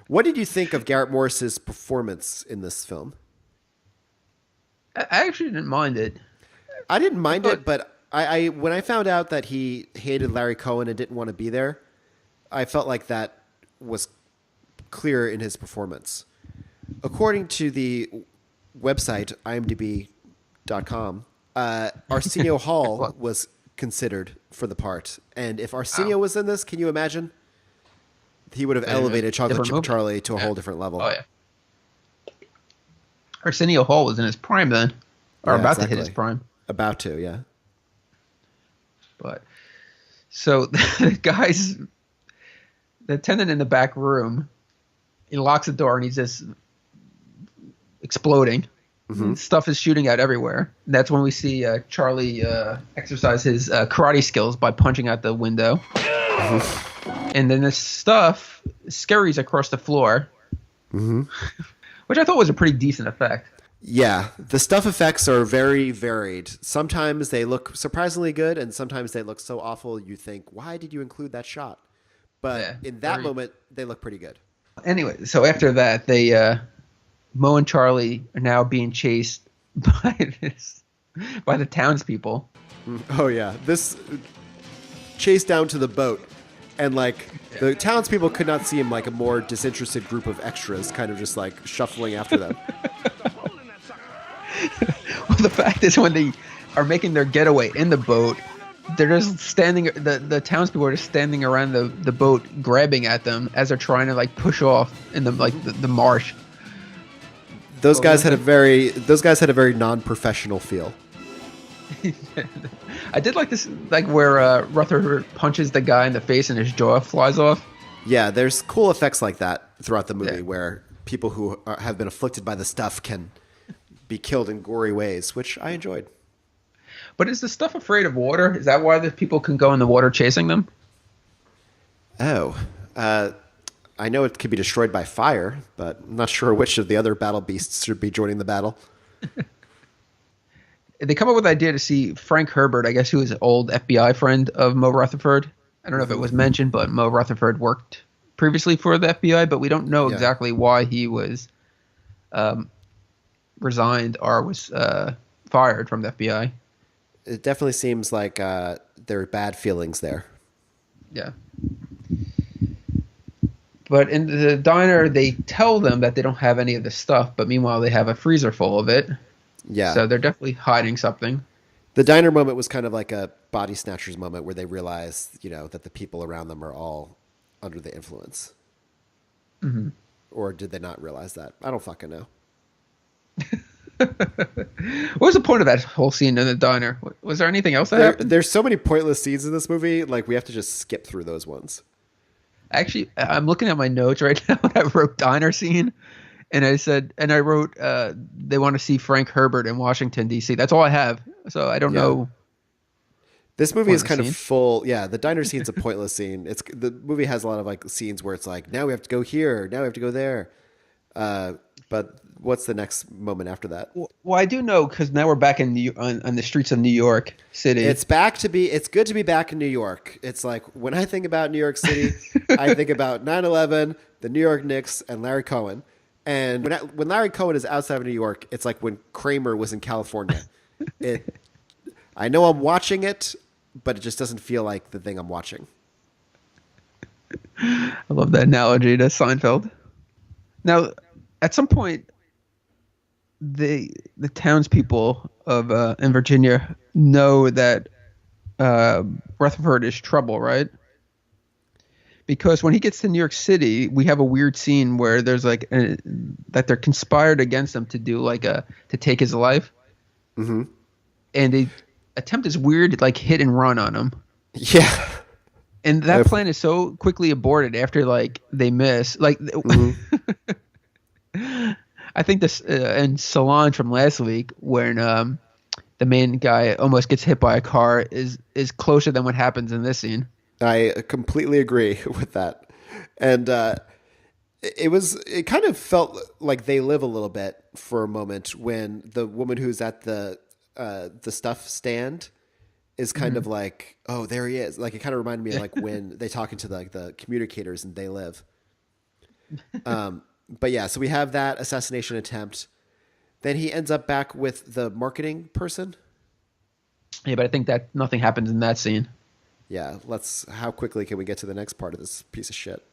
What did you think of Garrett Morris's performance in this film? I actually didn't mind it. I didn't mind it, but I when I found out that he hated Larry Cohen and didn't want to be there, I felt like that was clear in his performance. According to the website imdb.com, Arsenio Hall was considered for the part, and if Arsenio was in this, can you imagine? He would have elevated Chocolate Chip Charlie to a whole different level. Oh yeah. Arsenio Hall was in his prime then, or about to hit his prime. About to, yeah. But so the attendant in the back room, he locks the door and he's just exploding. Stuff is shooting out everywhere. That's when we see Charlie exercise his karate skills by punching out the window. And then this stuff scurries across the floor, which I thought was a pretty decent effect. Yeah, the stuff effects are very varied. Sometimes they look surprisingly good, and sometimes they look so awful you think, why did you include that shot? But in that moment, they look pretty good. Anyway, so after that, they Mo and Charlie are now being chased by the townspeople. Oh yeah, this chase down to the boat, and like the townspeople could not seem like a more disinterested group of extras, kind of just like shuffling after them. Well, the fact is, when they are making their getaway in the boat, they're just standing. The townspeople are just standing around the boat, grabbing at them as they're trying to like push off in the marsh. Those guys had a very non-professional feel. I did like this, like where Rutherford punches the guy in the face and his jaw flies off. Yeah, there's cool effects like that throughout the movie where people who have been afflicted by the stuff can be killed in gory ways, which I enjoyed. But is the stuff afraid of water? Is that why the people can go in the water chasing them? Oh, I know it can be destroyed by fire, but I'm not sure which of the other battle beasts should be joining the battle. They come up with the idea to see Frank Herbert, I guess, who is an old FBI friend of Mo Rutherford. I don't know if it was mentioned, but Mo Rutherford worked previously for the FBI, but we don't know exactly why he was resigned or was fired from the FBI. It definitely seems like there are bad feelings there. Yeah. But in the diner, they tell them that they don't have any of the stuff, but meanwhile they have a freezer full of it. Yeah. So they're definitely hiding something. The diner moment was kind of like a Body Snatchers moment where they realize, that the people around them are all under the influence. Mm-hmm. Or did they not realize that? I don't fucking know. What was the point of that whole scene in the diner? Was there anything else that happened? There's so many pointless scenes in this movie. Like, we have to just skip through those ones. Actually, I'm looking at my notes right now and I wrote diner scene. And I wrote, they want to see Frank Herbert in Washington, D.C. That's all I have. So I don't know. This movie is kind of full. Yeah, the diner scene's a pointless scene. The movie has a lot of like scenes where it's like, now we have to go here, now we have to go there. But what's the next moment after that? Well, I do know because now we're back in on the streets of New York City. It's good to be back in New York. It's like when I think about New York City, I think about 9/11, the New York Knicks, and Larry Cohen. And when Larry Cohen is outside of New York, it's like when Kramer was in California. I know I'm watching it, but it just doesn't feel like the thing I'm watching. I love that analogy to Seinfeld. Now, at some point, the townspeople of in Virginia know that Rutherford is trouble, right? Because when he gets to New York City, we have a weird scene where there's like that they're conspired against him to do to take his life. Mm-hmm. And they attempt this weird like hit and run on him. Yeah. And that plan is so quickly aborted after like they miss. Like I think this in Salon from last week when the main guy almost gets hit by a car is closer than what happens in this scene. I completely agree with that. And it kind of felt like They Live a little bit for a moment when the woman who's at the stuff stand is kind of like, oh, there he is. Like, it kind of reminded me of like when they talk into the communicators in They Live. But yeah, so we have that assassination attempt. Then he ends up back with the marketing person. Yeah, but I think that nothing happens in that scene. Yeah, how quickly can we get to the next part of this piece of shit?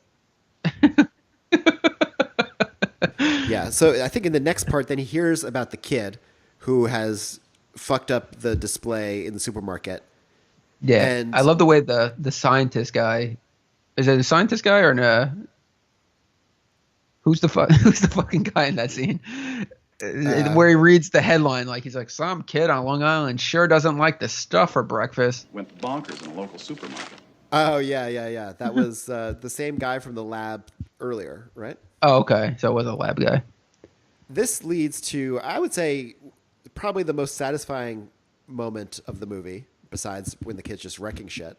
Yeah, so I think in the next part, then he hears about the kid who has fucked up the display in the supermarket. Yeah, and I love the way the scientist guy, is it a scientist guy or no? Who's the fucking guy in that scene? Where he reads the headline, like he's like, some kid on Long Island sure doesn't like the stuff for breakfast. Went bonkers in a local supermarket. Oh, yeah. That was the same guy from the lab earlier, right? Oh, okay. So it was a lab guy. This leads to, I would say, probably the most satisfying moment of the movie, besides when the kid's just wrecking shit.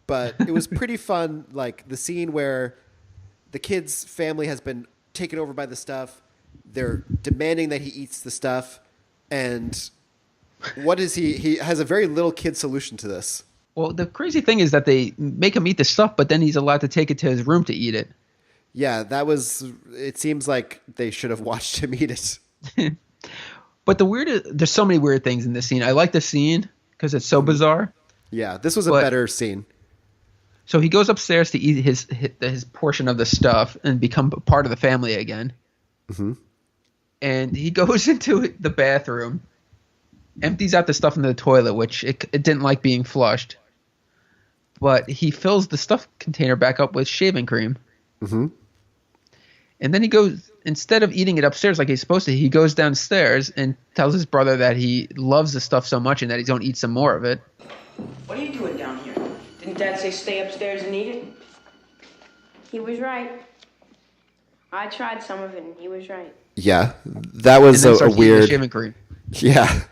But it was pretty fun, like the scene where the kid's family has been taken over by the stuff. They're demanding that he eats the stuff. And what is he has a very little kid solution to this. Well, the crazy thing is that they make him eat the stuff, but then he's allowed to take it to his room to eat it. Yeah, it seems like they should have watched him eat it. But there's so many weird things in this scene. I like the scene because it's so bizarre. Yeah, this was a better scene. So he goes upstairs to eat his portion of the stuff and become part of the family again. Mm-hmm. And he goes into the bathroom, empties out the stuff into the toilet, which it didn't like being flushed. But he fills the stuff container back up with shaving cream. Mm-hmm. And then he goes, instead of eating it upstairs like he's supposed to, he goes downstairs and tells his brother that he loves the stuff so much and that he's going to eat some more of it. What are you doing down here? Didn't Dad say stay upstairs and eat it? He was right. I tried some of it, and he was right. Yeah, that was and then a weird. Shaving cream. Yeah,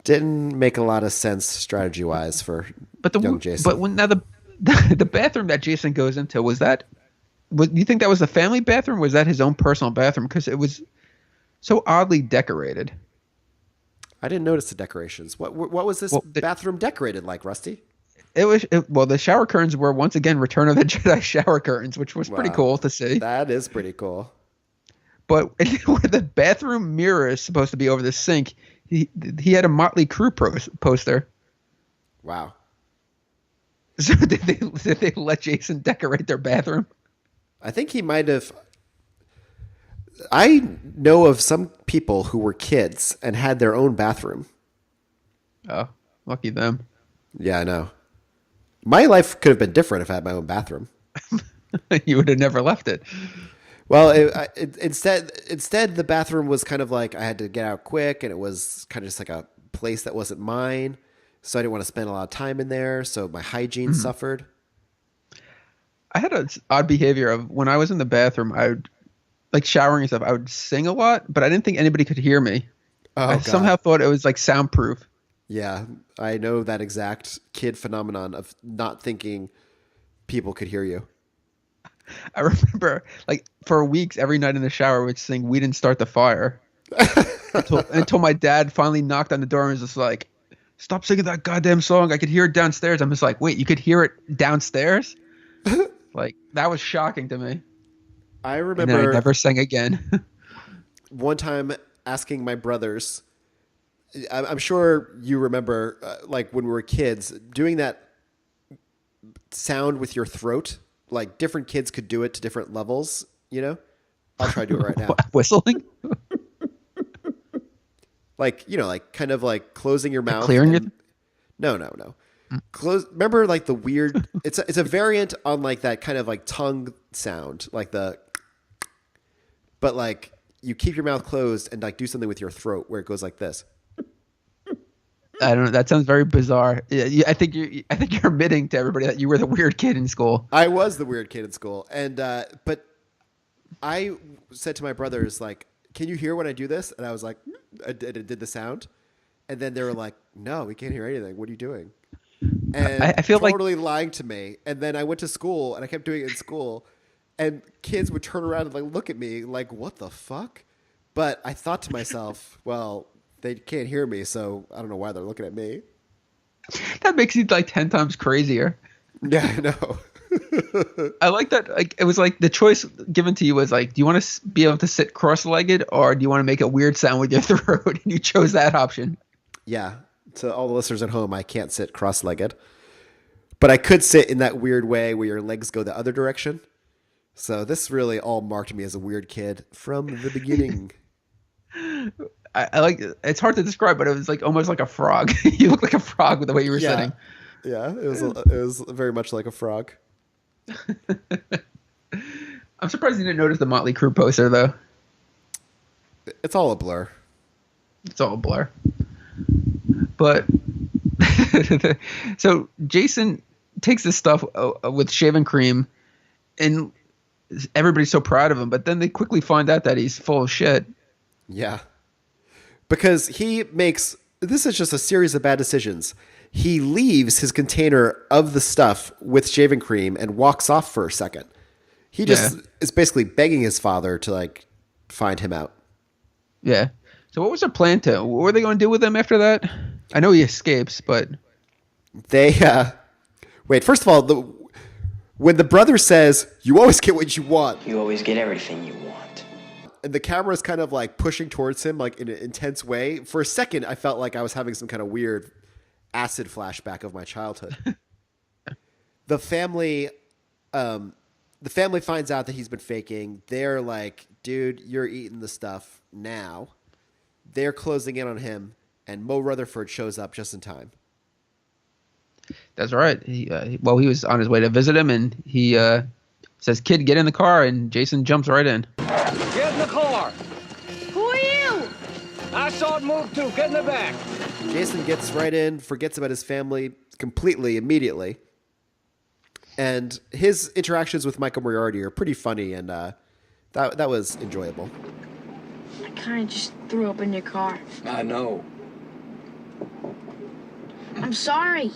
didn't make a lot of sense strategy-wise for young Jason. But when the bathroom that Jason goes into do you think that was the family bathroom? Or was that his own personal bathroom? Because it was so oddly decorated. I didn't notice the decorations. What was this bathroom decorated like, Rusty? The shower curtains were once again Return of the Jedi shower curtains, which was pretty cool to see. That is pretty cool. But where the bathroom mirror is supposed to be over the sink, he had a Motley Crue poster. Wow. So did they let Jason decorate their bathroom? I think he might have. I know of some people who were kids and had their own bathroom. Oh, lucky them. Yeah, I know. My life could have been different if I had my own bathroom. You would have never left it. Well, instead, the bathroom was kind of like I had to get out quick, and it was kind of just like a place that wasn't mine. So I didn't want to spend a lot of time in there. So my hygiene suffered. I had an odd behavior of when I was in the bathroom, I would, like showering and stuff, I would sing a lot, but I didn't think anybody could hear me. I somehow thought it was like soundproof. Yeah, I know that exact kid phenomenon of not thinking people could hear you. I remember, like, for weeks, every night in the shower, I would sing "We Didn't Start the Fire" until my dad finally knocked on the door and was just like, "Stop singing that goddamn song! I could hear it downstairs." I'm just like, "Wait, you could hear it downstairs?" Like, that was shocking to me. I remember. And then I never sang again. One time asking my brothers, I'm sure you remember, like when we were kids, doing that sound with your throat. Like different kids could do it to different levels, you know? I'll try to do it right now. Whistling? Like, you know, like kind of like closing your mouth. Clearing it? No. Remember like the weird, it's a variant on like that kind of like tongue sound, like but like you keep your mouth closed and like do something with your throat where it goes like this. I don't know. That sounds very bizarre. Yeah, I think you're admitting to everybody that you were the weird kid in school. I was the weird kid in school, and but I said to my brothers, like, "Can you hear when I do this?" And I was like, I did the sound, and then they were like, "No, we can't hear anything. What are you doing?" And I feel totally lying to me. And then I went to school, and I kept doing it in school, and kids would turn around and like look at me like, "What the fuck?" But I thought to myself, well, they can't hear me, so I don't know why they're looking at me. That makes you like 10 times crazier. Yeah, I know. I like that. Like, it was like the choice given to you was like, do you want to be able to sit cross-legged or do you want to make a weird sound with your throat? And you chose that option. Yeah. To all the listeners at home, I can't sit cross-legged, but I could sit in that weird way where your legs go the other direction. So this really all marked me as a weird kid from the beginning. I like it's hard to describe, but it was like almost like a frog. You look like a frog with the way you were sitting. Yeah, it was very much like a frog. I'm surprised you didn't notice the Motley Crue poster though. It's all a blur. It's all a blur. But so Jason takes this stuff with shaving cream, and everybody's so proud of him. But then they quickly find out that he's full of shit. Yeah. Because this is just a series of bad decisions. He leaves his container of the stuff with shaving cream and walks off for a second. He just is basically begging his father to like find him out. Yeah. So what was their plan what were they going to do with him after that? I know he escapes, but They wait. First of all, when the brother says, "You always get what you want," You always get everything you want. and the camera is kind of like pushing towards him, like in an intense way. For a second, I felt like I was having some kind of weird acid flashback of my childhood. The family finds out that he's been faking. They're like, "Dude, you're eating the stuff now." They're closing in on him, and Mo Rutherford shows up just in time. That's right. He was on his way to visit him, and he says, "Kid, get in the car," and Jason jumps right in. Get in the car. Who are you? I saw it move too. Get in the back. Jason gets right in, forgets about his family completely, immediately. And his interactions with Michael Moriarty are pretty funny, and that was enjoyable. I kind of just threw up in your car. I know. I'm sorry.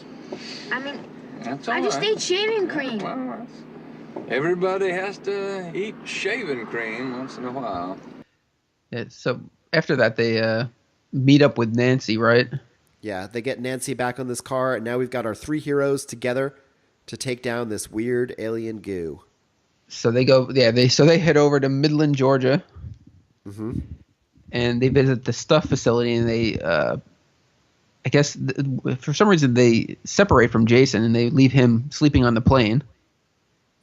I mean, That's all I just right. ate shaving cream. Well, everybody has to eat shaving cream once in a while. Yeah, so after that, they meet up with Nancy, right? Yeah, they get Nancy back on this car, and now we've got our three heroes together to take down this weird alien goo. So they go, they head over to Midland, Georgia, and they visit the stuff facility, and they, I guess, for some reason, they separate from Jason, and they leave him sleeping on the plane.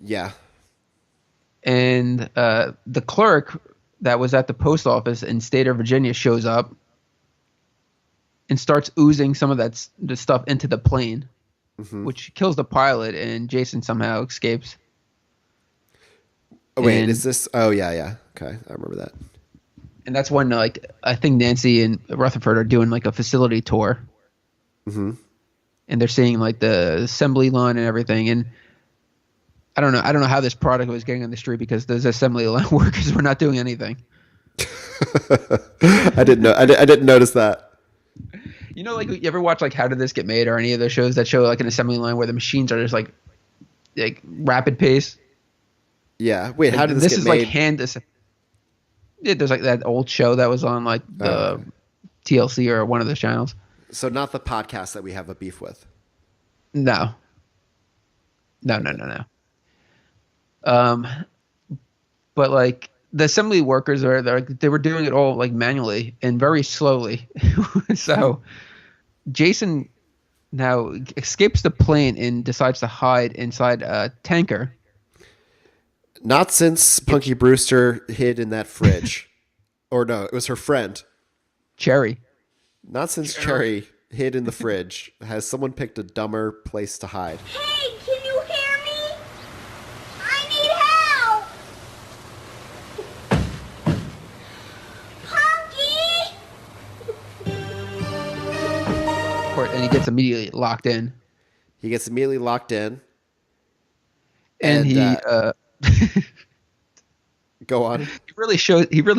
Yeah. And the clerk that was at the post office in state of Virginia shows up and starts oozing some of the stuff into the plane, which kills the pilot, and Jason somehow escapes. Oh, wait, is this? Oh, yeah. Okay, I remember that. And that's when, like, I think Nancy and Rutherford are doing, like, a facility tour. And they're seeing, like, the assembly line and everything. And I don't know how this product was getting on the street, because those assembly line workers were not doing anything. I didn't notice that. You know, like, you ever watch, like, How Did This Get Made, or any of those shows that show, like, an assembly line where the machines are just, like rapid pace? Yeah. Wait, how did this get is made? Like hand. Yeah, there's like that old show that was on like the TLC or one of the channels. So not the podcast that we have a beef with. No. But like the assembly workers they were doing it all like manually and very slowly. So Jason now escapes the plane and decides to hide inside a tanker. Not since Punky Brewster hid in that fridge. Or no, it was her friend. Cherry. Not since Cherry hid in the fridge has someone picked a dumber place to hide. Hey, can you hear me? I need help! Punky! And he gets immediately locked in. And he go on. He really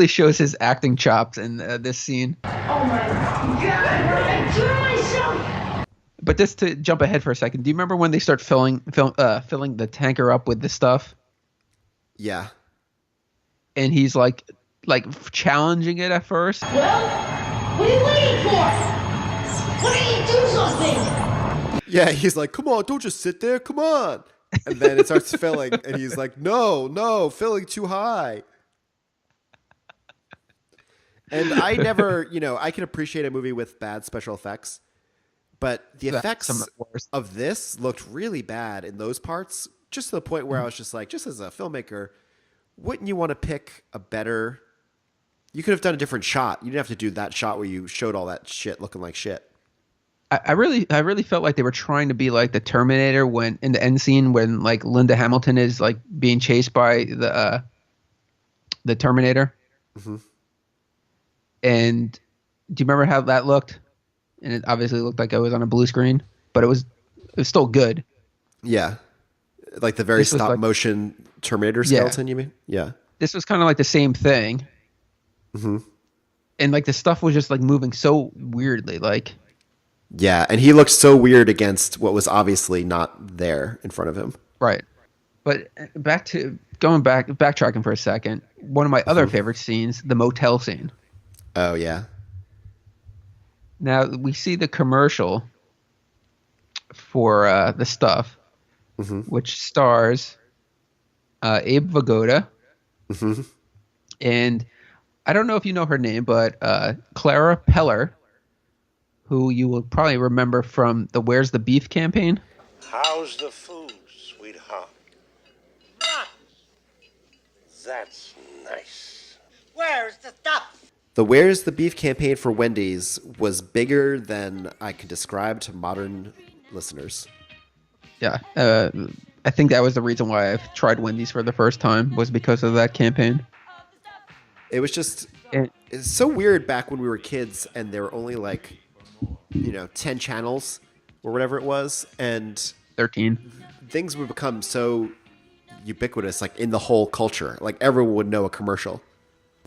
shows his acting chops in this scene. Oh my God! I threw myself. But just to jump ahead for a second, do you remember when they start filling the tanker up with the stuff? Yeah. And he's like challenging it at first. Well, what are you waiting for? Why don't you do something? Yeah, he's like, "Come on, don't just sit there. Come on." And then it starts filling, and he's like, no, filling too high. And I never, I can appreciate a movie with bad special effects, but the effects of this looked really bad in those parts, just to the point where I was just like, just as a filmmaker, wouldn't you want to pick a better... You could have done a different shot. You didn't have to do that shot where you showed all that shit looking like shit. I really felt like they were trying to be like the Terminator when in the end scene when like Linda Hamilton is like being chased by the Terminator. And do you remember how that looked? And it obviously looked like it was on a blue screen, but it was still good. Yeah, like the very stop motion Terminator skeleton. You mean? Yeah. This was kind of like the same thing. And like the stuff was just like moving so weirdly, like. Yeah, and he looked so weird against what was obviously not there in front of him. Right. But backtracking for a second, one of my other favorite scenes, the motel scene. Oh, yeah. Now, we see the commercial for the stuff, which stars Abe Vigoda, and I don't know if you know her name, but Clara Peller, who you will probably remember from the Where's the Beef campaign. How's the food, sweetheart? That's nice. Where's the stuff? The Where's the Beef campaign for Wendy's was bigger than I could describe to modern listeners. Yeah, I think that was the reason why I tried Wendy's for the first time, was because of that campaign. It was just it's so weird back when we were kids and there were only like 10 channels or whatever it was, and 13. Things would become so ubiquitous, like in the whole culture, like everyone would know a commercial.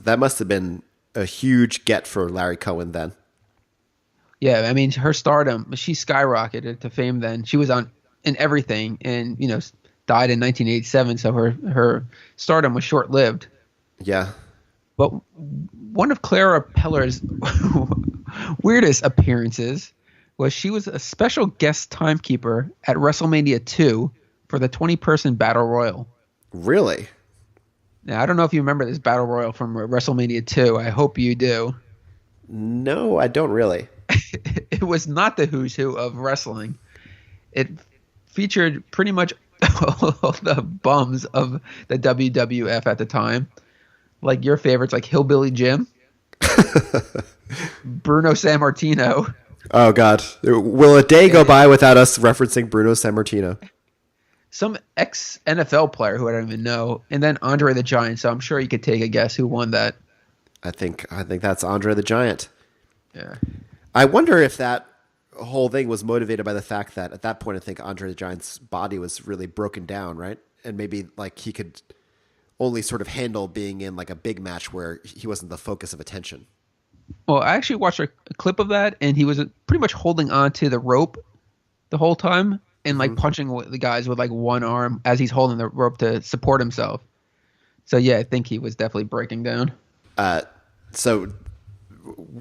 That must have been a huge get for Larry Cohen then. Yeah, I mean, her stardom, she skyrocketed to fame then. She was in everything, and died in 1987, so her stardom was short-lived. Yeah. But one of Clara Peller's weirdest appearances was she was a special guest timekeeper at WrestleMania 2 for the 20-person Battle Royal. Really? Now, I don't know if you remember this Battle Royal from WrestleMania 2. I hope you do. No, I don't really. It was not the who's who of wrestling. It featured pretty much all the bums of the WWF at the time. Like your favorites, like Hillbilly Jim, Bruno Sammartino. Oh, God. Will a day go by without us referencing Bruno Sammartino? Some ex-NFL player who I don't even know, and then Andre the Giant, so I'm sure you could take a guess who won that. I think that's Andre the Giant. Yeah. I wonder if that whole thing was motivated by the fact that at that point I think Andre the Giant's body was really broken down, right? And maybe like he could only sort of handle being in like a big match where he wasn't the focus of attention. Well, I actually watched a clip of that, and he was pretty much holding on to the rope the whole time and like punching the guys with like one arm as he's holding the rope to support himself. So yeah, I think he was definitely breaking down. So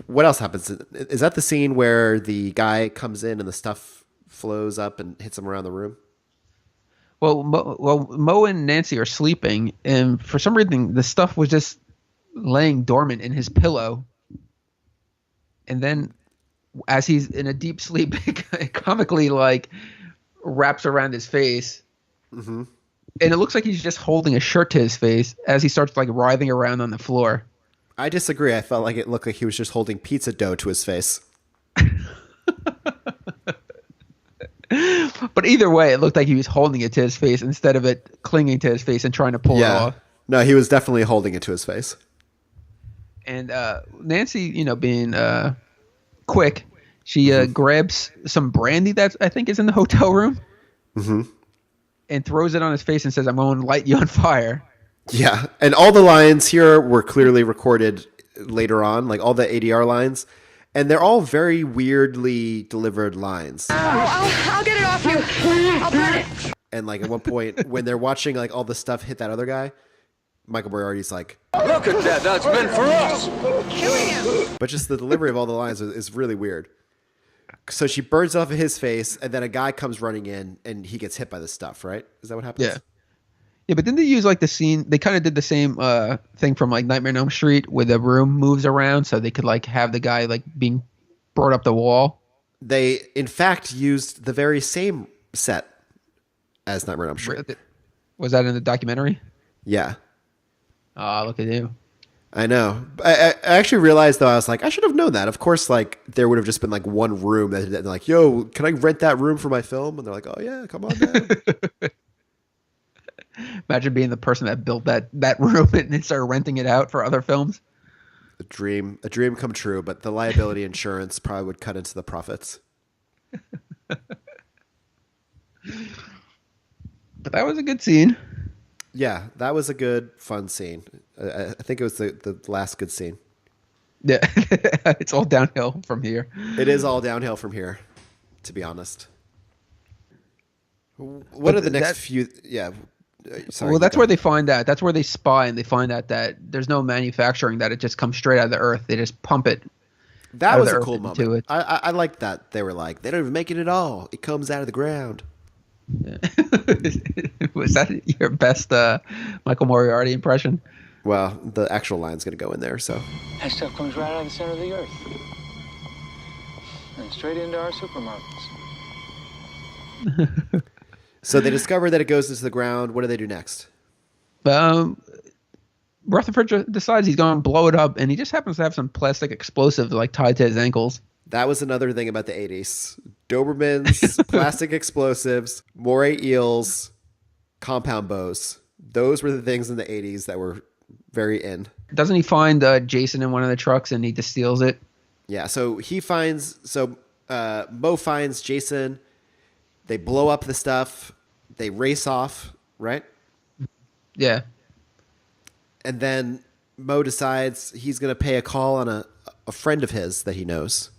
what else happens? Is that the scene where the guy comes in and the stuff flows up and hits him around the room? Well, Mo and Nancy are sleeping, and for some reason, the stuff was just laying dormant in his pillow. And then, as he's in a deep sleep, it comically like wraps around his face, and it looks like he's just holding a shirt to his face as he starts like writhing around on the floor. I disagree. I felt like it looked like he was just holding pizza dough to his face. But either way, it looked like he was holding it to his face instead of it clinging to his face and trying to pull it off. No, he was definitely holding it to his face. And Nancy, being quick, she grabs some brandy that I think is in the hotel room and throws it on his face and says, "I'm going to light you on fire." Yeah, and all the lines here were clearly recorded later on, like all the ADR lines. And they're all very weirdly delivered lines. I'll get it off you. I'll burn it. And like at one point, when they're watching like all the stuff hit that other guy, Michael Moriarty's like, "Look at that. That's meant for us." Killing him. But just the delivery of all the lines is really weird. So she burns off of his face, and then a guy comes running in, and he gets hit by the stuff, right? Is that what happens? Yeah. Yeah, but didn't they use like the scene? They kind of did the same thing from like Nightmare on Elm Street, where the room moves around, so they could like have the guy like being brought up the wall. They, in fact, used the very same set as Nightmare on Elm Street. Was that in the documentary? Yeah. Ah, look at you. I know. I actually realized though, I was like, I should have known that. Of course, like there would have just been like one room that like, yo, can I rent that room for my film? And they're like, oh yeah, come on down. Imagine being the person that built that room and then started renting it out for other films. A dream come true, but the liability insurance probably would cut into the profits. But that was a good scene. Yeah, that was a good, fun scene. I think it was the last good scene. Yeah, it's all downhill from here. It is all downhill from here, to be honest. What are the next few? Yeah. Sorry, well, that's where they find out. That's where they spy, and they find out that there's no manufacturing, that it just comes straight out of the earth. They just pump it. That out of was the a earth cool into moment. it. I liked that. They were like, they don't even make it at all. It comes out of the ground. Was that your best Michael Moriarty impression? Well, the actual line's going to go in there, so. That stuff comes right out of the center of the earth. And straight into our supermarkets. So they discover that it goes into the ground. What do they do next? Rutherford decides he's going to blow it up, and he just happens to have some plastic explosive like tied to his ankles. That was another thing about the 80s. Dobermans, plastic explosives, moray eels, compound bows. Those were the things in the 80s that were very in. Doesn't he find Jason in one of the trucks and he just steals it? Yeah, so Mo finds Jason. They blow up the stuff. They race off, right? Yeah. And then Mo decides he's going to pay a call on a friend of his that he knows.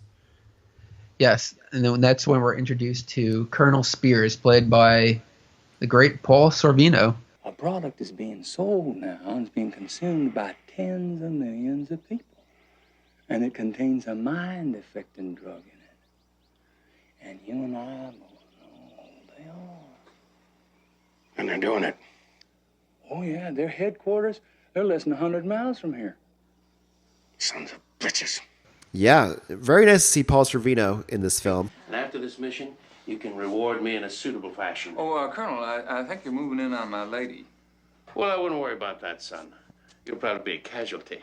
Yes, and then that's when we're introduced to Colonel Spears, played by the great Paul Sorvino. A product is being sold now and it's being consumed by tens of millions of people. And it contains a mind-affecting drug in it. And you and I both know they are. And they're doing it. Oh, yeah, their headquarters, they're less than 100 miles from here. Sons of bitches. Yeah, very nice to see Paul Sorvino in this film. And after this mission, you can reward me in a suitable fashion. Oh, Colonel, I think you're moving in on my lady. Well, I wouldn't worry about that, son. You'll probably be a casualty.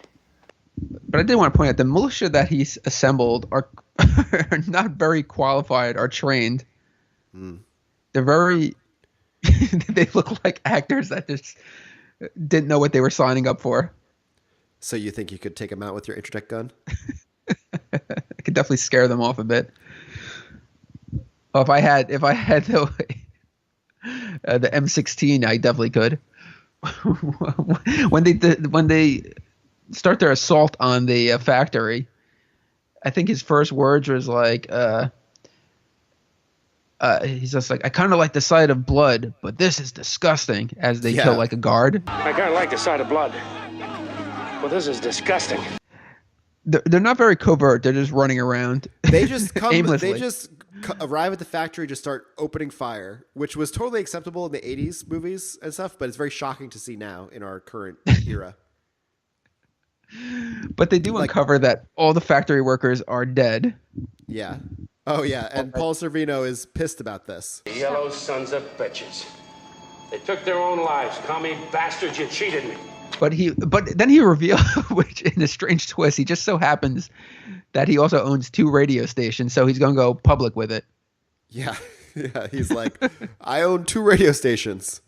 But I did want to point out the militia that he's assembled are not very qualified or trained. Mm. They're very... they look like actors that just didn't know what they were signing up for. So you think you could take them out with your Intratec gun? I could definitely scare them off a bit. Well, if I had the M16, I definitely could. When they start their assault on the factory, I think his first words was like, he's just like, I kind of like the sight of blood, but this is disgusting, as they kill like a guard. I kind of like the sight of blood. Well, this is disgusting. They're not very covert. They're just running around. They just come. aimlessly. They just arrive at the factory, just start opening fire, which was totally acceptable in the '80s movies and stuff. But it's very shocking to see now in our current era. But they do uncover that all the factory workers are dead. Yeah. Oh yeah, and Paul Sorvino is pissed about this. The yellow sons of bitches. They took their own lives. Commie bastards, you cheated me. But then he reveals, which in a strange twist, he just so happens that he also owns 2 radio stations, so he's going to go public with it. Yeah, yeah. He's like, I own 2 radio stations.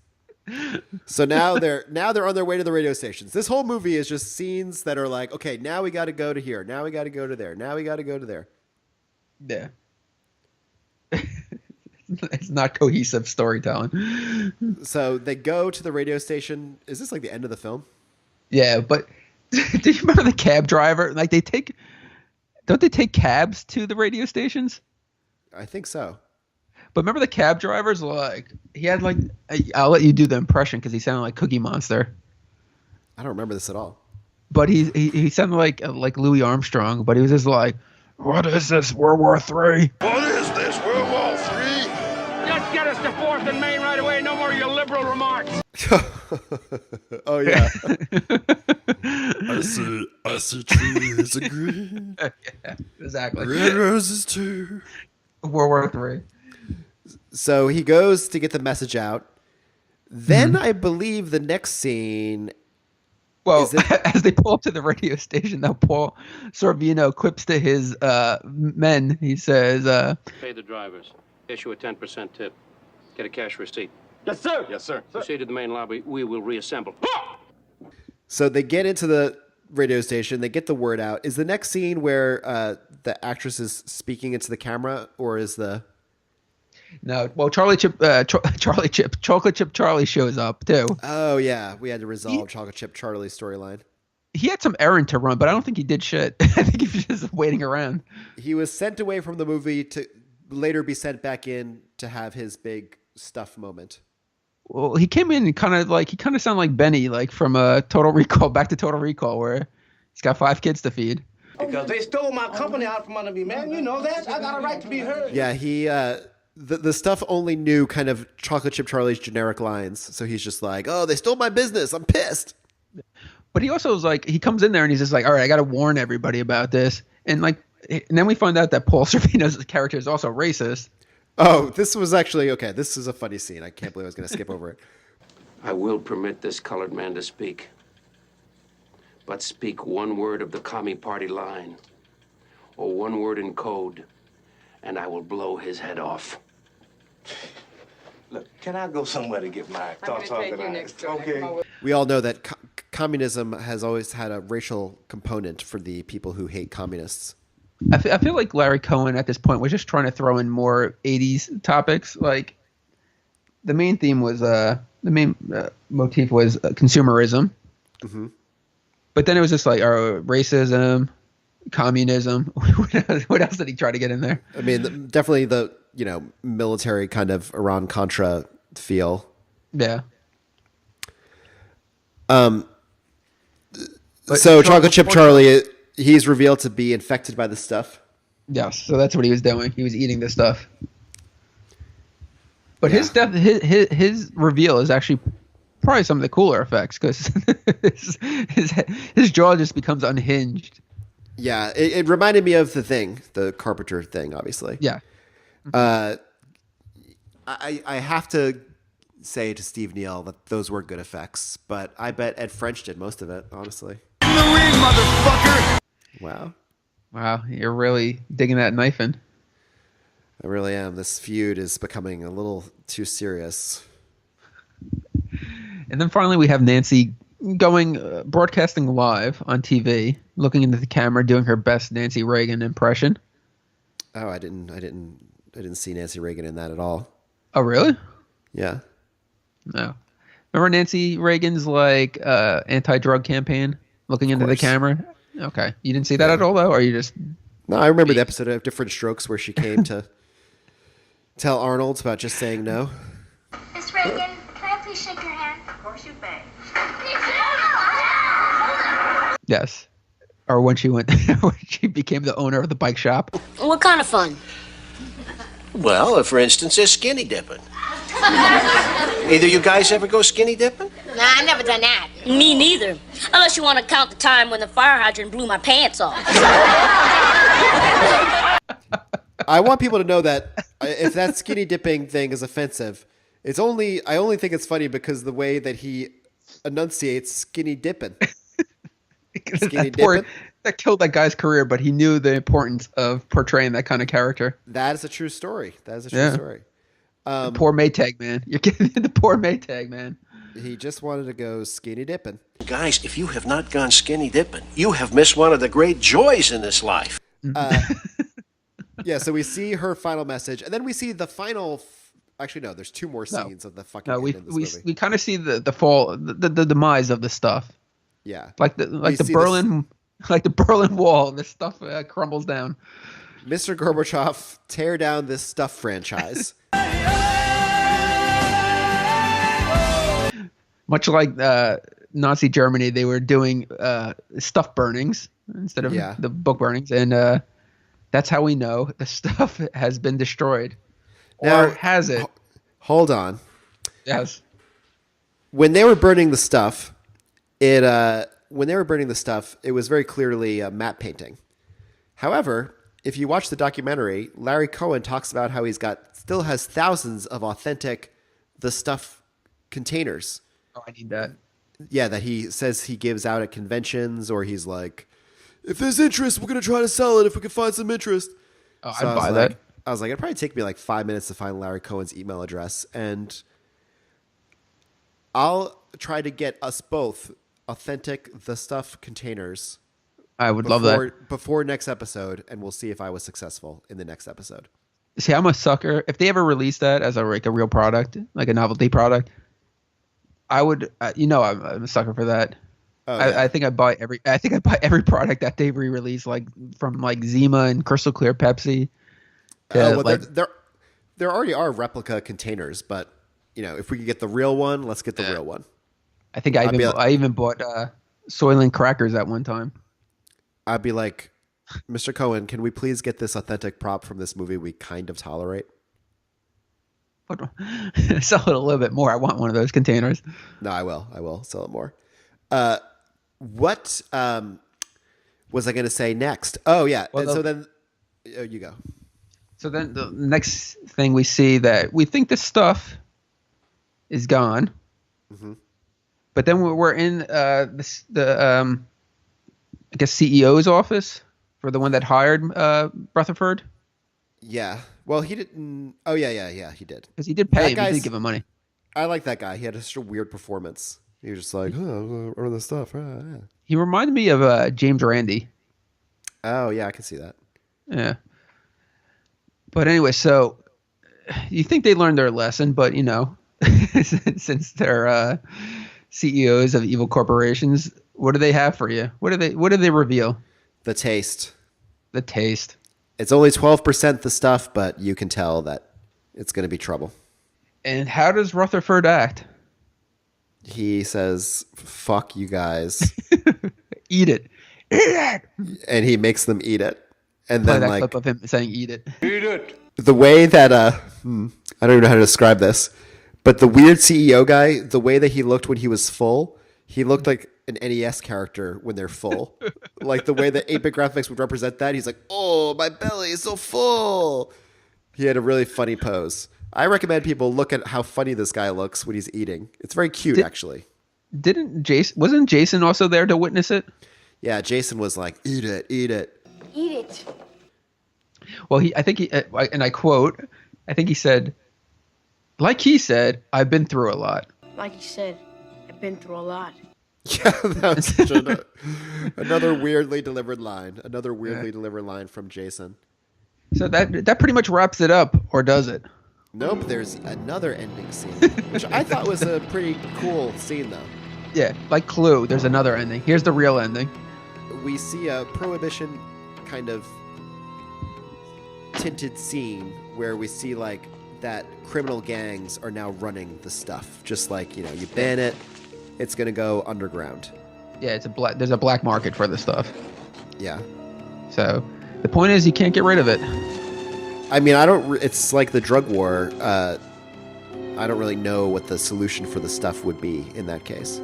So now they're on their way to the radio stations. This whole movie is just scenes that are like, okay, now we got to go to here. Now we got to go to there. Now we got to go to there. Yeah. It's not cohesive storytelling. So they go to the radio station. Is this like the end of the film? Yeah, but do you remember the cab driver? Like don't they take cabs to the radio stations? I think so. But remember the cab drivers? Like he had like, I'll let you do the impression because he sounded like Cookie Monster. I don't remember this at all. But he sounded like Louis Armstrong. But he was just like, "What is this, World War III?" What is this, World War III? Just get us to 4th and Main right away. No more of your liberal remarks. Oh yeah. I see trees of green. Yeah, exactly. Red roses too. World War III. So he goes to get the message out. Then I believe the next scene. Well, as they pull up to the radio station, though, Paul Sorvino quips to his men. He says, Pay the drivers. Issue a 10% tip. Get a cash receipt. Yes, sir. Yes, sir. Proceed to the main lobby. We will reassemble. So they get into the radio station. They get the word out. Is the next scene where the actress is speaking into the camera, or is the... No, well, Chocolate Chip Charlie shows up too. Oh yeah, we had to resolve Chocolate Chip Charlie's storyline. He had some errand to run, but I don't think he did shit. I think he was just waiting around. He was sent away from the movie to later be sent back in to have his big stuff moment. Well, he came in and kind of sounded like Benny, like from Total Recall, back to Total Recall, where he's got 5 kids to feed. Because they stole my company out from under me, man. You know that. I got a right to be heard. Yeah, he the stuff only knew kind of Chocolate Chip Charlie's generic lines, so he's just like, "Oh, they stole my business. I'm pissed." But he also was like, he comes in there and he's just like, all right, I got to warn everybody about this, and then we find out that Paul Sorvino's character is also racist. Oh, this was actually okay. This is a funny scene. I can't believe I was going to skip over it. I will permit this colored man to speak, but speak one word of the Commie Party line, or one word in code, and I will blow his head off. Look, can I go somewhere to get my thoughts off tonight? Okay. We all know that communism has always had a racial component for the people who hate communists. I feel like Larry Cohen at this point was just trying to throw in more 80s topics. Like the main theme was motif was consumerism. Mm-hmm. But then it was just like racism, communism. What else did he try to get in there? I mean, definitely the military kind of Iran-Contra feel. Yeah. So Chocolate Chip Charlie, he's revealed to be infected by the stuff. Yes, so that's what he was doing. He was eating this stuff. But his reveal is actually probably some of the cooler effects because his jaw just becomes unhinged. Yeah, it reminded me of the Carpenter thing, obviously. Yeah. I have to say to Steve Neal that those were good effects, but I bet Ed French did most of it, honestly. In the ring, motherfucker! Wow, you're really digging that knife in. I really am. This feud is becoming a little too serious. And then finally we have Nancy broadcasting live on TV, looking into the camera, doing her best Nancy Reagan impression. Oh, I didn't see Nancy Reagan in that at all. Oh, really? Yeah. No. Remember Nancy Reagan's anti-drug campaign, looking into the camera? Okay. You didn't see that at all, though, or you just? No, I remember the episode of Different Strokes where she came to tell Arnold about just saying no. Miss Reagan, can I please shake your hand? Of course you may. Yes. Or when she when she became the owner of the bike shop. What kind of fun? Well, for instance, there's skinny dipping. Either you guys ever go skinny dipping? Nah, I never done that. Me neither. Unless you want to count the time when the fire hydrant blew my pants off. I want people to know that if that skinny dipping thing is offensive, I only think it's funny because the way that he enunciates skinny dipping. Skinny dipping. That killed that guy's career, but he knew the importance of portraying that kind of character. That is a true story. Story. The poor Maytag man. You're getting the poor Maytag man. He just wanted to go skinny dipping. Guys, if you have not gone skinny dipping, you have missed one of the great joys in this life. Yeah, so we see her final message, and then we see the final. Actually, no. There's two more scenes of the fucking. No, end of this movie. we kind of see the fall, the demise of the stuff. Yeah, like the Berlin Wall. This stuff crumbles down. Mr. Gorbachev, tear down this stuff franchise. Much like Nazi Germany, they were doing stuff burnings instead of the book burnings, and that's how we know the stuff has been destroyed. Now, or has it? Hold on. Yes. When they were burning the stuff, it was very clearly a matte painting. However, if you watch the documentary, Larry Cohen talks about how still has thousands of authentic the stuff containers. Oh, I need that. Yeah, that he says he gives out at conventions, or he's like, if there's interest, we're going to try to sell it if we can find some interest. Oh, I'd buy that. I was like, it'd probably take me like 5 minutes to find Larry Cohen's email address, and I'll try to get us both authentic the stuff containers. I would love that. Before next episode, and we'll see if I was successful in the next episode. See, I'm a sucker. If they ever release that as a real product, like a novelty product, I would. I'm a sucker for that. Oh, yeah. I think I buy every product that they re-release, like from like Zima and Crystal Clear Pepsi. There already are replica containers, but if we could get the real one, let's get the real one. I think I even bought Soylent crackers at one time. I'd be like, Mr. Cohen, can we please get this authentic prop from this movie we kind of tolerate? Sell it a little bit more. I want one of those containers. No, I will. I will sell it more. What was I going to say next? Oh, yeah. Well, so then you go. So then the next thing we see that we think the stuff is gone. Mm-hmm. But then we're in the I guess CEO's office for the one that hired Rutherford. Yeah. Well, he didn't. Oh, yeah. He did. Because he did pay him. He did give him money. I like that guy. He had such a weird performance. He was just like, oh, run the stuff. Yeah. He reminded me of James Randi. Oh, yeah, I can see that. Yeah. But anyway, so you think they learned their lesson, but, you know, since they're CEOs of evil corporations, what do they have for you? What do they reveal? The taste. The taste. It's only 12% the stuff, but you can tell that it's going to be trouble. And how does Rutherford act? He says, fuck you guys. Eat it. Eat it! And he makes them eat it. And Play then that like clip of him saying eat it. Eat it. The way that I don't even know how to describe this, but the weird CEO guy, the way that he looked when he was full, he looked like an NES character when they're full. Like the way that 8-bit graphics would represent that. He's like, oh, my belly is so full. He had a really funny pose. I recommend people look at how funny this guy looks when he's eating. It's very cute, actually. Wasn't Jason also there to witness it? Yeah, Jason was like, eat it, eat it. Eat it. Well, I think he, and I quote, I think he said, like he said, I've been through a lot. Like you said, I've been through a lot. Yeah, that was such another weirdly delivered line. Another weirdly delivered line from Jason. So that pretty much wraps it up, or does it? Nope, there's another ending scene, which I thought was a pretty cool scene, though. Yeah, like Clue, there's another ending. Here's the real ending. We see a Prohibition kind of tinted scene where we see like that criminal gangs are now running the stuff. Just like, you know, you ban it, it's going to go underground. Yeah, there's a black market for this stuff. Yeah. So the point is you can't get rid of it. I mean, it's like the drug war. I don't really know what the solution for the stuff would be in that case.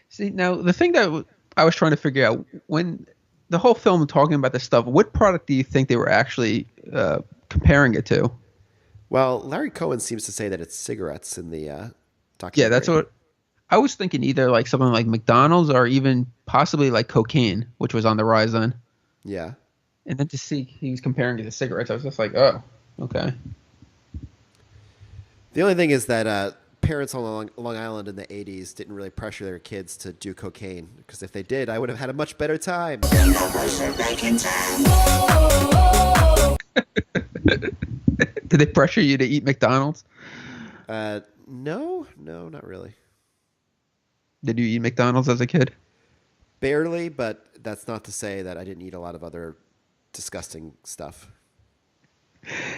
See, now the thing that I was trying to figure out, when the whole film talking about this stuff, what product do you think they were actually comparing it to? Well, Larry Cohen seems to say that it's cigarettes in the documentary. Yeah, that's what I was thinking. Either like something like McDonald's or even possibly like cocaine, which was on the rise then. Yeah. And then to see he was comparing it to cigarettes, I was just like, oh, okay. The only thing is that parents on Long Island in the 80s didn't really pressure their kids to do cocaine, because if they did, I would have had a much better time. Did they pressure you to eat McDonald's? No, not really. Did you eat McDonald's as a kid? Barely, but that's not to say that I didn't eat a lot of other disgusting stuff.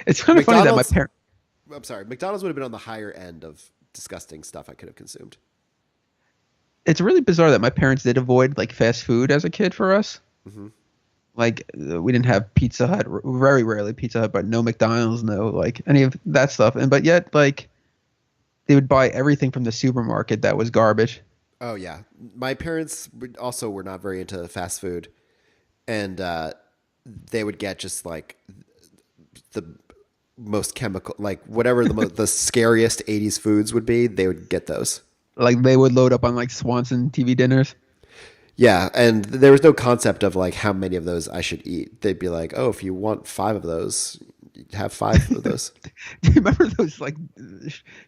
It's kind of funny that my parents... I'm sorry, McDonald's would have been on the higher end of disgusting stuff I could have consumed. It's really bizarre that my parents did avoid like fast food as a kid for us. Mm-hmm. Like we didn't have Pizza Hut, very rarely Pizza Hut, but no McDonald's, no like any of that stuff. But yet like they would buy everything from the supermarket that was garbage. Oh yeah, my parents also were not very into fast food, and they would get just like the most chemical, like whatever the scariest 80s foods would be, they would get those. Like they would load up on like Swanson TV dinners. Yeah, and there was no concept of like how many of those I should eat. They'd be like, oh, if you want 5 of those, have 5 of those. Do you remember those like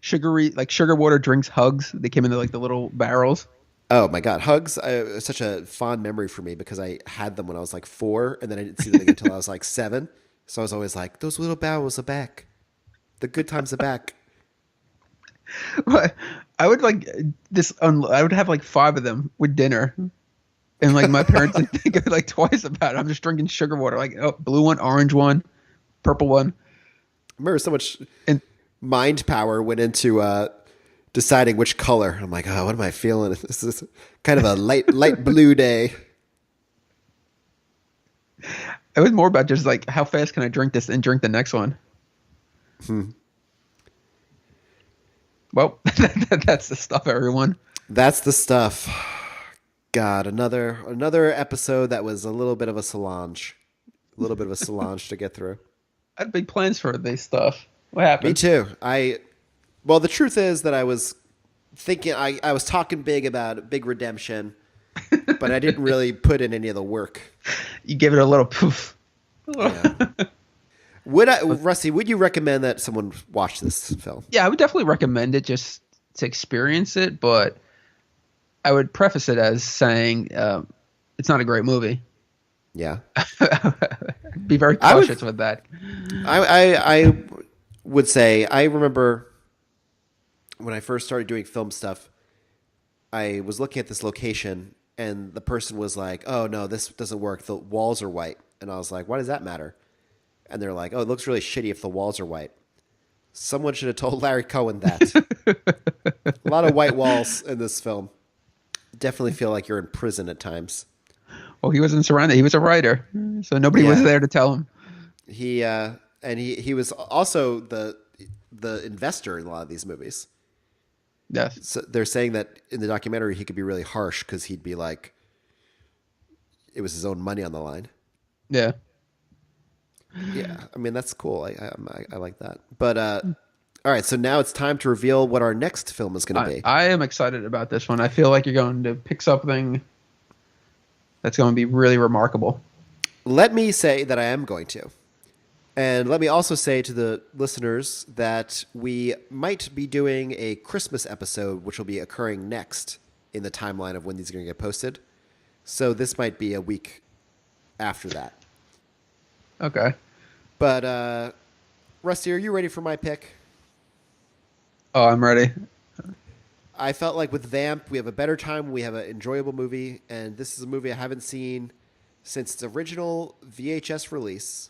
sugar water drinks, Hugs? They came into like the little barrels. Oh my God, Hugs! Such a fond memory for me because I had them when I was like 4, and then I didn't see them again until I was like 7. So I was always like, those little barrels are back. The good times are back. I would like I would have like 5 of them with dinner. And like my parents didn't think like twice about it. I'm just drinking sugar water, like blue one, orange one, purple one. I remember so much mind power went into deciding which color. I'm like, oh, what am I feeling? This is kind of a light blue day. It was more about just like how fast can I drink this and drink the next one. Well, that's the stuff, everyone. That's the stuff. God, another episode that was a little bit of a Solange. A little bit of a Solange to get through. I had big plans for this stuff. What happened? Me too. Well, the truth is that I was thinking, I was talking big about big redemption, but I didn't really put in any of the work. You gave it a little poof. Yeah. Rusty, would you recommend that someone watch this film? Yeah, I would definitely recommend it just to experience it, but I would preface it as saying it's not a great movie. Yeah. Be very cautious with that. I would say, I remember when I first started doing film stuff, I was looking at this location and the person was like, oh no, this doesn't work. The walls are white. And I was like, why does that matter? And they're like, oh, it looks really shitty if the walls are white. Someone should have told Larry Cohen that. A lot of white walls in this film. Definitely feel like you're in prison at times. Well, he wasn't surrounded. He was a writer, so nobody was there to tell him. He was also the investor in a lot of these movies. Yes. So they're saying that in the documentary he could be really harsh because he'd be like, it was his own money on the line. Yeah. Yeah, I mean that's cool. I like that. But all right, so now it's time to reveal what our next film is going to be. I am excited about this one. I feel like you're going to pick something that's going to be really remarkable. Let me say that I am going to. And let me also say to the listeners that we might be doing a Christmas episode, which will be occurring next in the timeline of when these are going to get posted. So this might be a week after that. Okay. But, Rusty, are you ready for my pick? Oh, I'm ready. I felt like with Vamp, we have a better time. We have an enjoyable movie. And this is a movie I haven't seen since its original VHS release.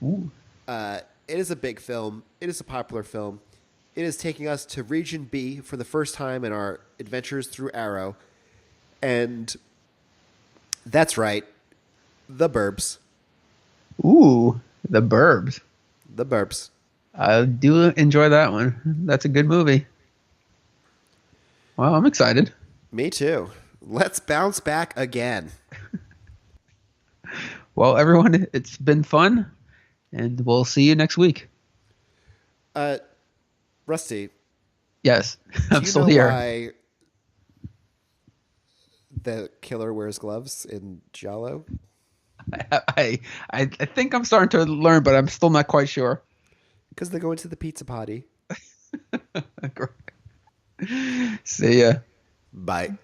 Ooh. It is a big film. It is a popular film. It is taking us to Region B for the first time in our adventures through Arrow. And that's right. The Burbs. Ooh, The Burbs. The Burbs. I do enjoy that one. That's a good movie. Wow, I'm excited. Me too. Let's bounce back again. Well, everyone, it's been fun, and we'll see you next week. Rusty. Yes, I'm still here. Do you know why the killer wears gloves in Giallo? I think I'm starting to learn, but I'm still not quite sure. Because they go into the pizza potty. See ya. Bye.